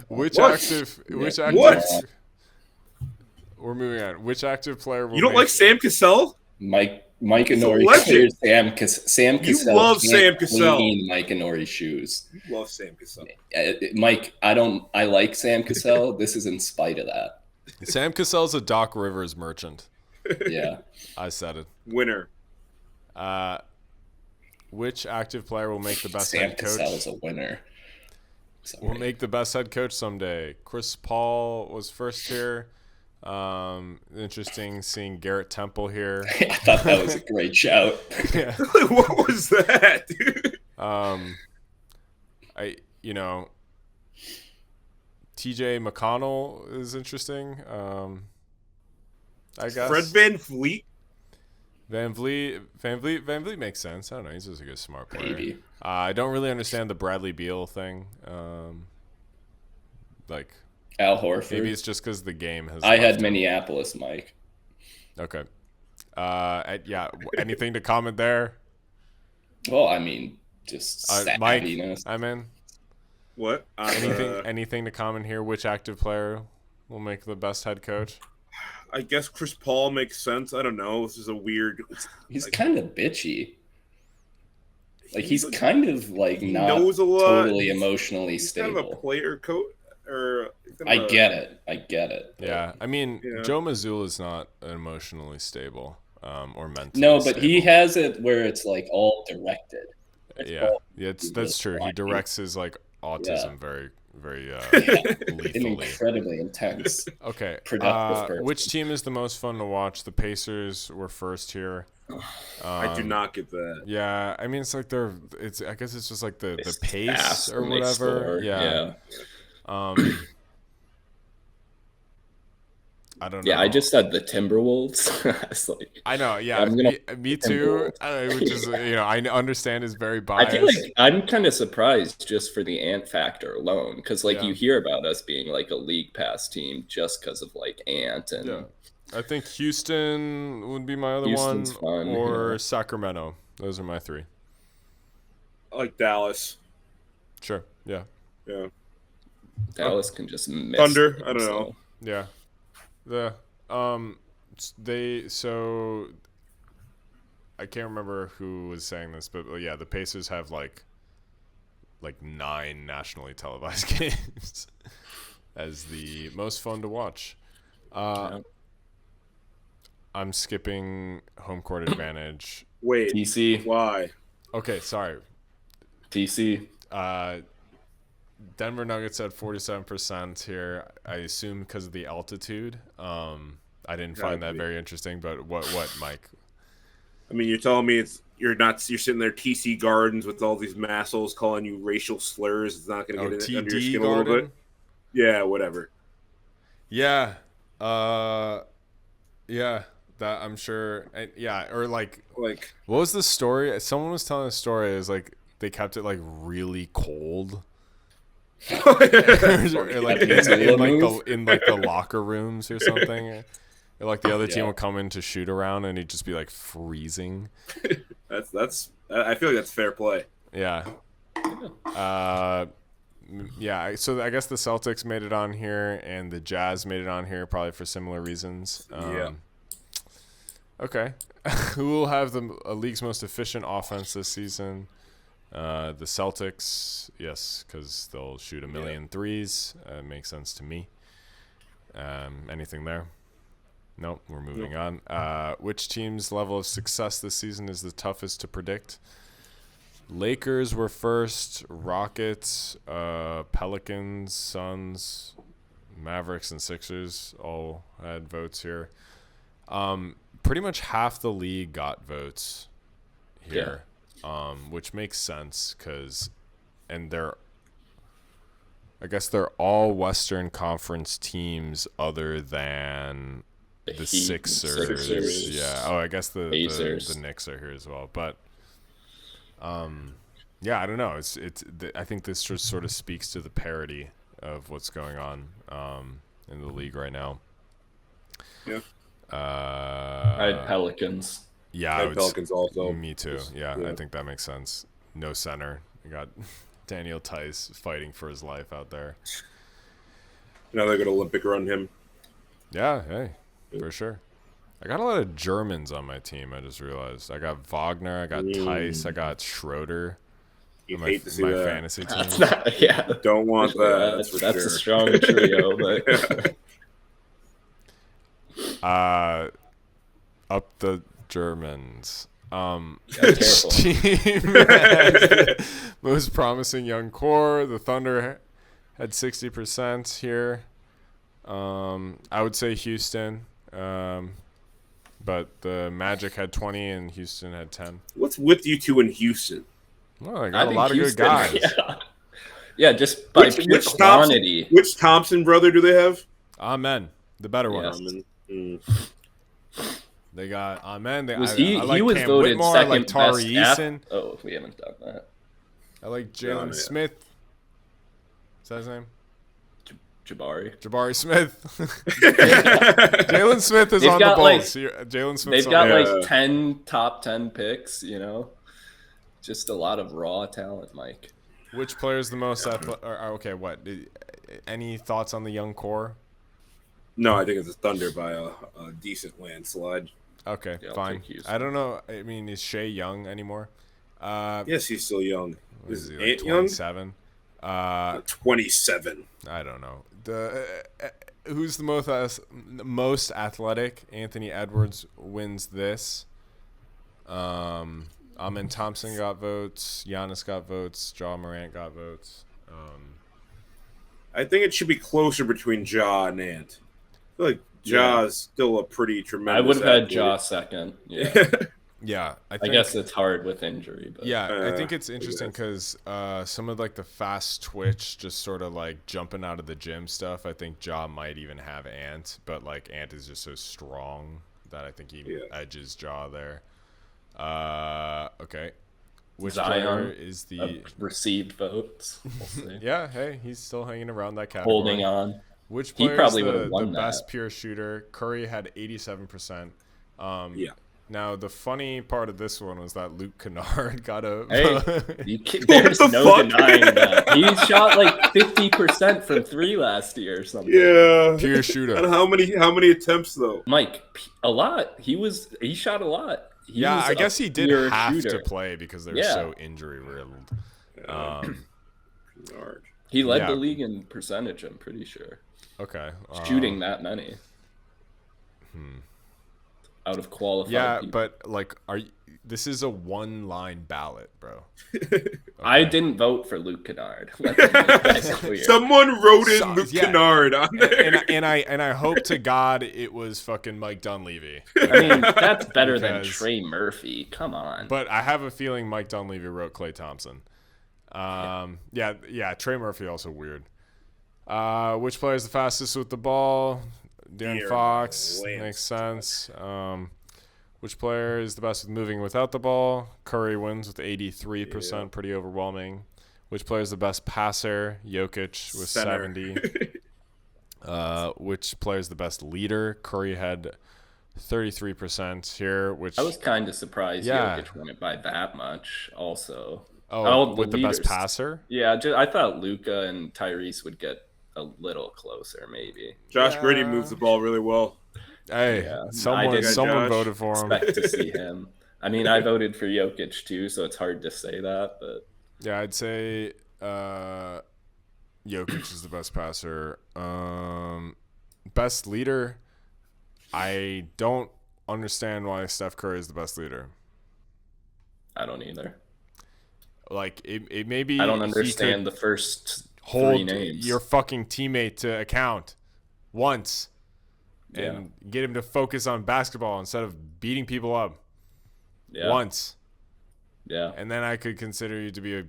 Which What? active? What? We're moving on. Which active player will You don't like Sam Cassell? Mike and He's a Nori legend. Sam Cassell. You love can't Sam Cassell. clean Mike and Nori's shoes. You love Sam Cassell. Mike, I like Sam Cassell. This is in spite of that. Sam Cassell's a Doc Rivers merchant. Yeah. I said it. Winner. Which active player will make the best Sam head coach? Cassell is a winner. Will make the best head coach someday. Chris Paul was first here. Interesting seeing Garrett Temple here. I thought that was a great shout. Yeah. What was that, dude? you know, TJ McConnell is interesting. I guess Fred VanVleet. Van Vliet makes sense. I don't know. He's just a good smart player. Maybe. I don't really understand the Bradley Beal thing. Like Al Horford. maybe it's just because the game has. I had left him. Minneapolis, Mike. Okay. Yeah. Anything to comment there? Well, I mean, just Mike, savviness. I'm in. What? Anything to comment here? Which active player will make the best head coach? I guess Chris Paul makes sense. I don't know. This is a weird. He's kind of bitchy. Like he's kind of like he not knows a lot. totally emotionally He's stable. kind of a player coach. I get it. Yeah, I mean, Yeah. Joe Mazzulla is not emotionally stable or mentally. No, but stable. he has it where it's like all directed. That's true. He directs his like autism very and lethally. incredibly intense. Okay. Productive person. Which team is the most fun to watch? The Pacers were first here. I do not get that. Yeah, I mean, it's like I guess it's just like the pace Fast or when they whatever. score. Yeah. I don't know. Yeah, I just said the Timberwolves. It's like, I know. Yeah, I'm gonna me too. Which is I understand is very biased. I feel like I'm kind of surprised just for the Ant factor alone, because like Yeah. you hear about us being like a league pass team just because of like Ant and Yeah. I think Houston would be my other Houston's one, fun, or yeah. Sacramento. Those are my three. I like Dallas. Sure. Yeah. Yeah. Dallas can just miss Thunder, them, I don't so. know. Yeah. So I can't remember who was saying this, but yeah, the Pacers have like 9 nationally televised games as the most fun to watch. Yeah. I'm skipping home court advantage. Wait. TC. Why? Okay, sorry. TC. Denver Nuggets at 47% here. I assume because of the altitude. I didn't find that very interesting, but what, Mike? I mean, you're telling me you're sitting there TC Gardens with all these massholes calling you racial slurs. It's not going to get under your skin a little bit. Yeah, whatever. Yeah. Yeah. That I'm sure. Yeah. Or like, what was the story? Someone was telling a story. It was like they kept it like really cold. Or like in the locker rooms or something. Or like the other team would come in to shoot around and it'd just be like freezing. That's. I feel like that's fair play. Yeah. Yeah. So I guess the Celtics made it on here and the Jazz made it on here probably for similar reasons. Yeah. Okay. Who will have the league's most efficient offense this season? The Celtics, yes, because they'll shoot a million threes. Makes sense to me. Anything there? Nope, we're moving on. Which team's level of success this season is the toughest to predict? Lakers were first. Rockets, Pelicans, Suns, Mavericks, and Sixers all had votes here. Pretty much half the league got votes here. Yeah. Which makes sense I guess they're all Western Conference teams other than the Sixers. Yeah. Oh, I guess the Knicks are here as well. But yeah, I don't know. I think this just sort of speaks to the parity of what's going on in the league right now. Yeah. I had Pelicans. Yeah, Pelicans also. Me too. Yeah, I think that makes sense. No center. You got Daniel Tice fighting for his life out there. Now they're going to Olympic run him. Yeah, hey, for sure. I got a lot of Germans on my team. I just realized. I got Wagner. I got Tice. I got Schroeder. You hate to see that. Fantasy team. Don't want that. That's a strong trio, but. Up the Germans. Which team has the most promising young core? The Thunder had 60% here. I would say Houston, but the Magic had 20 and Houston had 10. What's with you two in Houston? Well, I got a lot of good guys. Yeah, just by pure quantity. Which Thompson brother do they have? Amen, the better one. Yes. They got Amen. I he like was Cam voted Whitmore. I second like Tari best Eason. Oh, we haven't done that. I like Jalen Smith. Is that his name? Jabari Smith. Jalen Smith is on the Bulls. Jalen Smith. They've got like 10 top 10 picks. Just a lot of raw talent, Mike. Which player is the most athletic? Okay, what? Any thoughts on the young core? No, I think it's a Thunder by a decent landslide. Okay, fine. I don't know. I mean, is Shea young anymore? Yes, he's still young. Is he like 27? 27. I don't know. Who's the most athletic? Anthony Edwards wins this. Amen Thompson got votes. Giannis got votes. Ja Morant got votes. I think it should be closer between Ja and Ant. I feel like Ja is still a pretty tremendous. I would have had Ja second. Yeah. Yeah, I guess it's hard with injury. But. Yeah, I think it's interesting because some of like the fast twitch, just sort of like jumping out of the gym stuff. I think Ja might even have Ant, but like Ant is just so strong that I think he edges Ja there. Okay. Which player is the received votes? We'll see. Yeah, hey, he's still hanging around that category. Holding on. Which player probably is the best pure shooter? Curry had 87%. Yeah. Now, the funny part of this one was that Luke Kennard got a... There's no denying that. He shot like 50% from 3 last year or something. Yeah. Pure shooter. And how many attempts, though? Mike, a lot. He shot a lot. I guess he did have to play because they're so injury-riddled. He led the league in percentage, I'm pretty sure. Okay. Shooting that many. Out of qualified people. But like, this is a one-line ballot, bro. Okay. I didn't vote for Luke Kennard. Let me make that clear. Someone wrote in Luke Kennard on there, and I hope to God it was fucking Mike Dunleavy. I mean, that's better than Trey Murphy. Come on. But I have a feeling Mike Dunleavy wrote Klay Thompson. Trey Murphy also weird. Which player is the fastest with the ball? De'Aaron Fox makes sense. Which player is the best with moving without the ball? Curry wins with 83%, pretty overwhelming. Which player is the best passer? Jokic with 70. Which player is the best leader? Curry had 33% here. Which I was kind of surprised Jokic won it by that much. Also, with the best passer? Yeah, I thought Luka and Tyrese would get a little closer, maybe. Josh Giddey moves the ball really well. Hey, someone voted for him. Expect to see him. I mean, I voted for Jokic too, so it's hard to say that. But yeah, I'd say Jokic is the best passer. Best leader. I don't understand why Steph Curry is the best leader. I don't either. Like it may be. I don't understand the first. Hold your fucking teammate to account once and get him to focus on basketball instead of beating people up once. Yeah. And then I could consider you to be a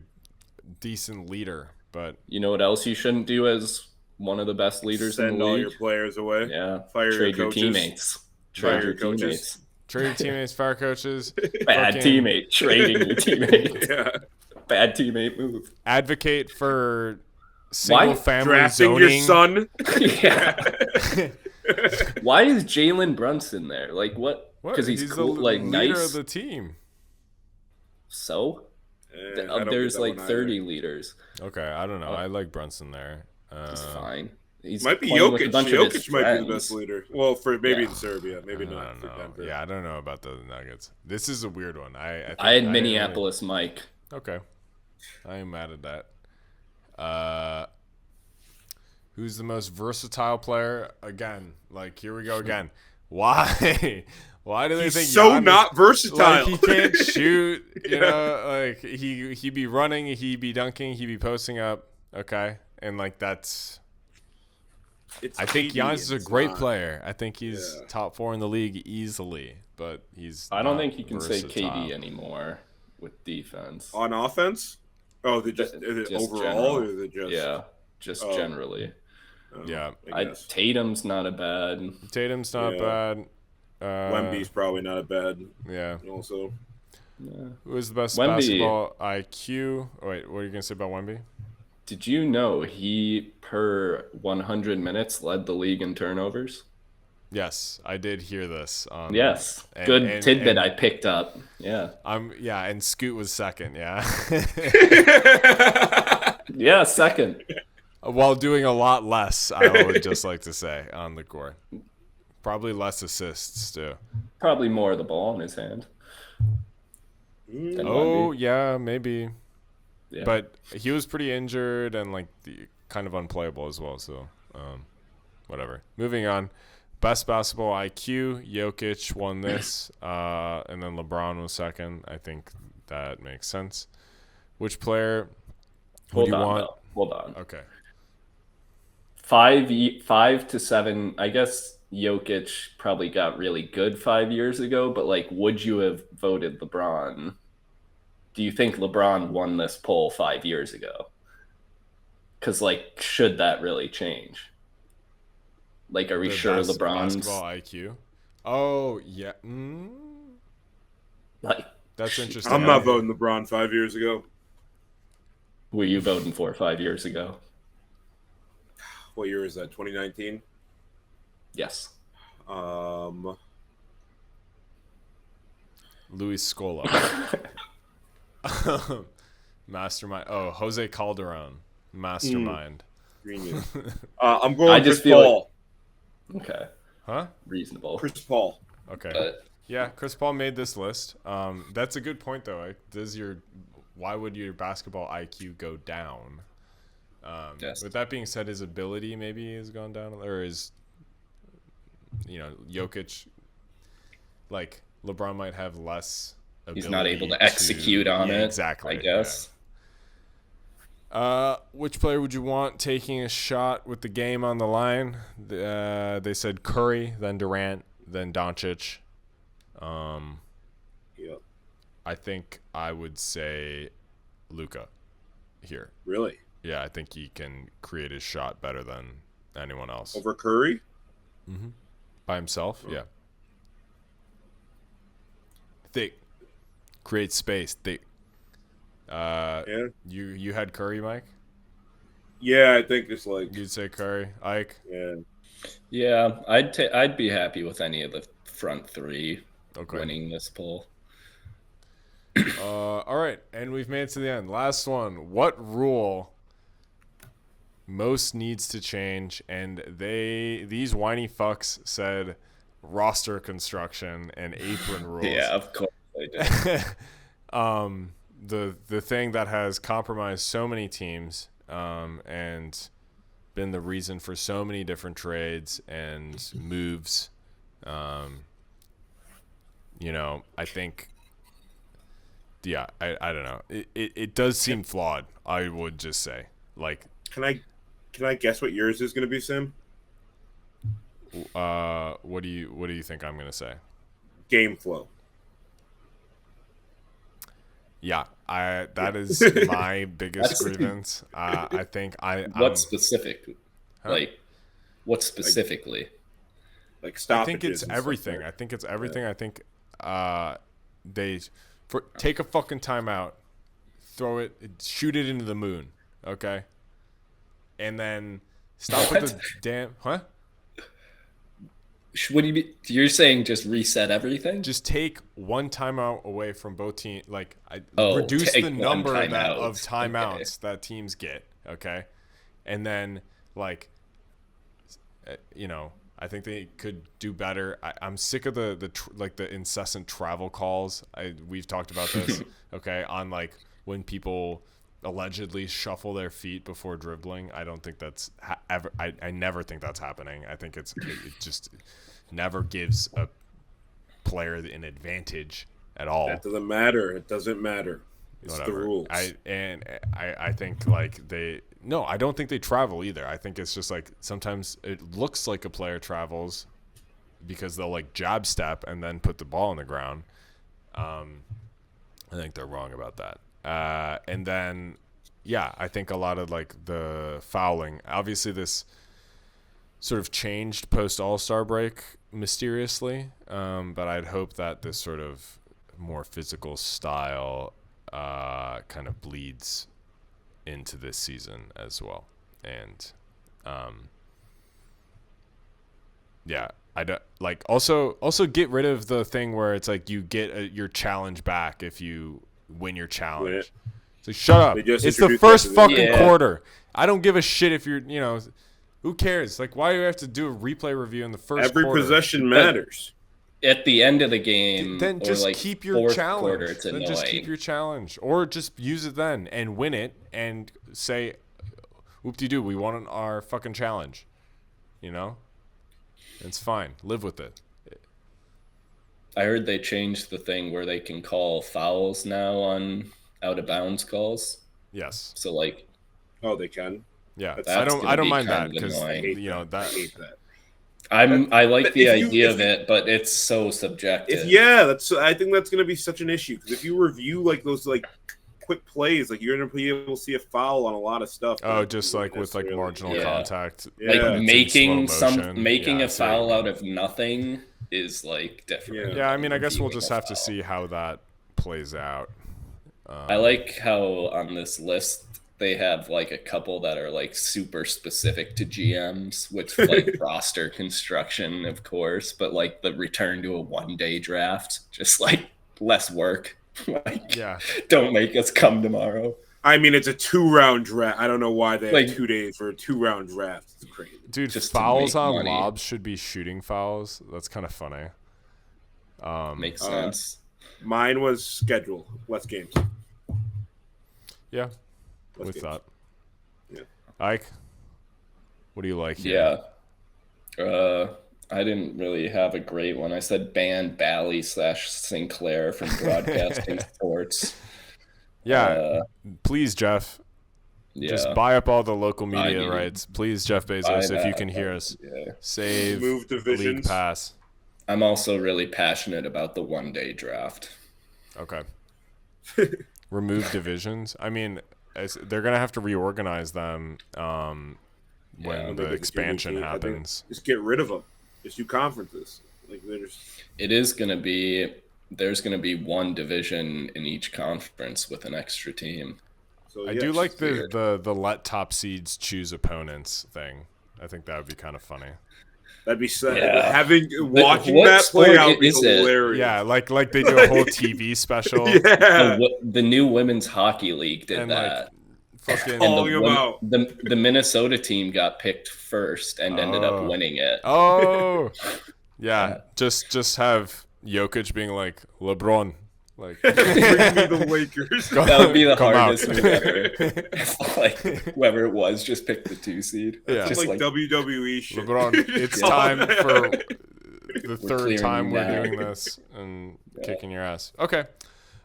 decent leader. But you know what else you shouldn't do as one of the best leaders in the league? Send all your players away. Yeah. Trade your teammates. Trade your teammates. Trade your teammates, fire coaches. Bad teammate. Trading your teammates. Bad teammate move. Advocate for single family drafting zoning. Your son. Yeah. Why is Jalen Brunson there? Like what? Because he's cool, the like leader nice of the team. So there's like 30 leaders. Okay, I don't know. I like Brunson there. He's fine. He's might be Jokic. Jokic might be the best leader. Well, for maybe in Serbia, maybe not for Denver. Yeah, I don't know about the Nuggets. This is a weird one. I had Minneapolis Mike. Okay, I am mad at that. Who's the most versatile player? Again, like here we go again. Why? Why do they think so Giannis, not versatile? Like he can't shoot. You know, like he be running, he be dunking, he be posting up. Okay, and like that's. I think Giannis is a great player. I think he's top 4 in the league easily, but he's. I don't think you can versatile. say KD anymore with defense. On offense? Oh, is it Just overall general. or is it just? Yeah, just Oh, generally. Yeah. I guess. Tatum's not a bad. Tatum's not Yeah. bad. Wemby's probably not a bad. Yeah. Also, Who is the best Wemby. basketball IQ? Oh, wait, what are you gonna say about Wemby? Did you know he per 100 minutes led the league in turnovers? Yes, I did hear this. Yes. And Good tidbit I and picked up. Yeah. yeah, and Scoot was second. Yeah, Yeah, second. while doing a lot less. I would just like to say on the court, probably less assists too. Probably more of the ball in his hand than Oh Wemby. yeah, maybe. Yeah. But he was pretty injured and kind of unplayable as well. So, whatever. Moving on. Best basketball IQ. Jokic won this, and then LeBron was second. I think that makes sense. Which player would you want? Though. Hold on. Okay. 5 to 7. I guess Jokic probably got really good 5 years ago, but like, would you have voted LeBron? Do you think LeBron won this poll 5 years ago? Because like, should that really change? Like, are we The sure best LeBron's basketball IQ? Oh yeah. like? That's interesting. I'm not voting LeBron 5 years ago. Were you voting for 5 years ago? What year is that? 2019. Yes. Luis Scola. Mastermind. Oh, Jose Calderon. Mastermind. Genius. I'm going I Chris just feel Paul. Okay. Huh? Reasonable. Chris Paul. Okay. But Yeah, Chris Paul made this list. That's a good point though. Why would your basketball IQ go down? yes. With that being said, his ability maybe has gone down, or Jokic, like LeBron might have less ability. He's not able to execute on it. Exactly. I guess. Yeah. Which player would you want taking a shot with the game on the line? They said Curry, then Durant, then Doncic. Yep. I think I would say Luka here. Really? Yeah, I think he can create his shot better than anyone else. Over Curry? By himself? Yeah. Thick. Create space. Thick. Yeah. You had Curry, Mike? Yeah, I think it's like. You'd say Curry. Ike? Yeah. Yeah, I'd be happy with any of the front three Okay. winning this poll. All right, and we've made it to the end. Last one. What rule most needs to change? And these whiny fucks said roster construction and apron rules. Yeah, of course they did. The thing that has compromised so many teams, and been the reason for so many different trades and moves. I think. Yeah, I don't know. It does seem flawed. I would just say, like, Can I guess what yours is going to be, Sim? what do you think I'm gonna say? Game flow. Yeah, that is my biggest grievance. I think What specific? Huh? Like, what specifically? Like I stoppages. think it's and stuff, everything. right? I think it's everything. I think take a fucking timeout, throw it, shoot it into the moon, okay, and then stop with the damn What do you mean? You're saying just reset everything? Just take one timeout away from both teams. Like, take reduce the one number timeout. of timeouts Okay. that teams get. Okay, and then I think they could do better. I'm sick of the incessant travel calls. We've talked about this. Okay, on like when people allegedly shuffle their feet before dribbling. I don't think that's ever. I never think that's happening. I think it just never gives a player an advantage at all. That doesn't matter. It doesn't matter. It's Whatever. the rules. I think like I don't think they travel either. I think it's just like sometimes it looks like a player travels because they'll like jab step and then put the ball on the ground. I think they're wrong about that. And then yeah, I think a lot of like the fouling. Obviously, this sort of changed post All-Star break mysteriously, but I'd hope that this sort of more physical style kind of bleeds into this season as well. And yeah, I don't like also get rid of the thing where it's like you get your challenge back if you win your challenge. So shut up. It's the first fucking quarter. I don't give a shit if you're, who cares? Like, why do you have to do a replay review in the first quarter? Every possession matters. At the end of the game, then just like keep your challenge. Quarter, it's then annoying. Just keep your challenge, or just use it then and win it, and say, "Whoop-de-doo, we won our fucking challenge." It's fine. Live with it. I heard they changed the thing where they can call fouls now on out of bounds calls. Yes. So like, they can. Yeah, I don't mind that because I hate that. I like the idea of it, but it's so subjective. I think that's going to be such an issue because if you review like those like quick plays, like you're going to be able to see a foul on a lot of stuff. Oh, just like with like marginal contact, like making a foul out of nothing is like different. Yeah, I mean, I guess we'll just have to see how that plays out. I like how on this list they have like a couple that are like super specific to GMs with like roster construction, of course, but like the return to a 1-day draft, just like less work. Like, don't make us come tomorrow. I mean, it's a 2-round draft. I don't know why they have 2 days for a 2-round draft. It's crazy. Dude, just fouls on lobs should be shooting fouls. That's kind of funny. Makes sense. Mine was schedule. Less games. Yeah. With that. Yeah. Ike, what do you like here? Yeah. I didn't really have a great one. I said ban Bally/Sinclair from broadcasting sports. Yeah. Please, Jeff. Yeah. Just buy up all the local media rights. Please, Jeff Bezos, if you can hear us. Yeah. Save Move divisions. League Pass. I'm also really passionate about the 1-day draft. Okay. Remove divisions. I mean, they're going to have to reorganize them when the expansion happens. Just get rid of them. Just do conferences. There's going to be one division in each conference with an extra team. So, I do like the let top seeds choose opponents thing. I think that would be kind of funny. That'd be sad. Watching that play out would be hilarious. Yeah, like they do a whole TV special. The new women's hockey league did that. The Minnesota team got picked first and ended up winning it. Oh, yeah. Just have Jokic being like LeBron. Like, bring me the Lakers. That would be the hardest move ever. Like, whoever it was, just pick the 2 seed. Yeah, just like WWE shit. LeBron, it's time for the third time we're doing this and kicking your ass. Okay,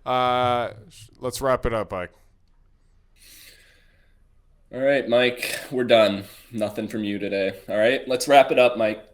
let's wrap it up, Mike. All right, Mike, we're done. Nothing from you today. All right, let's wrap it up, Mike.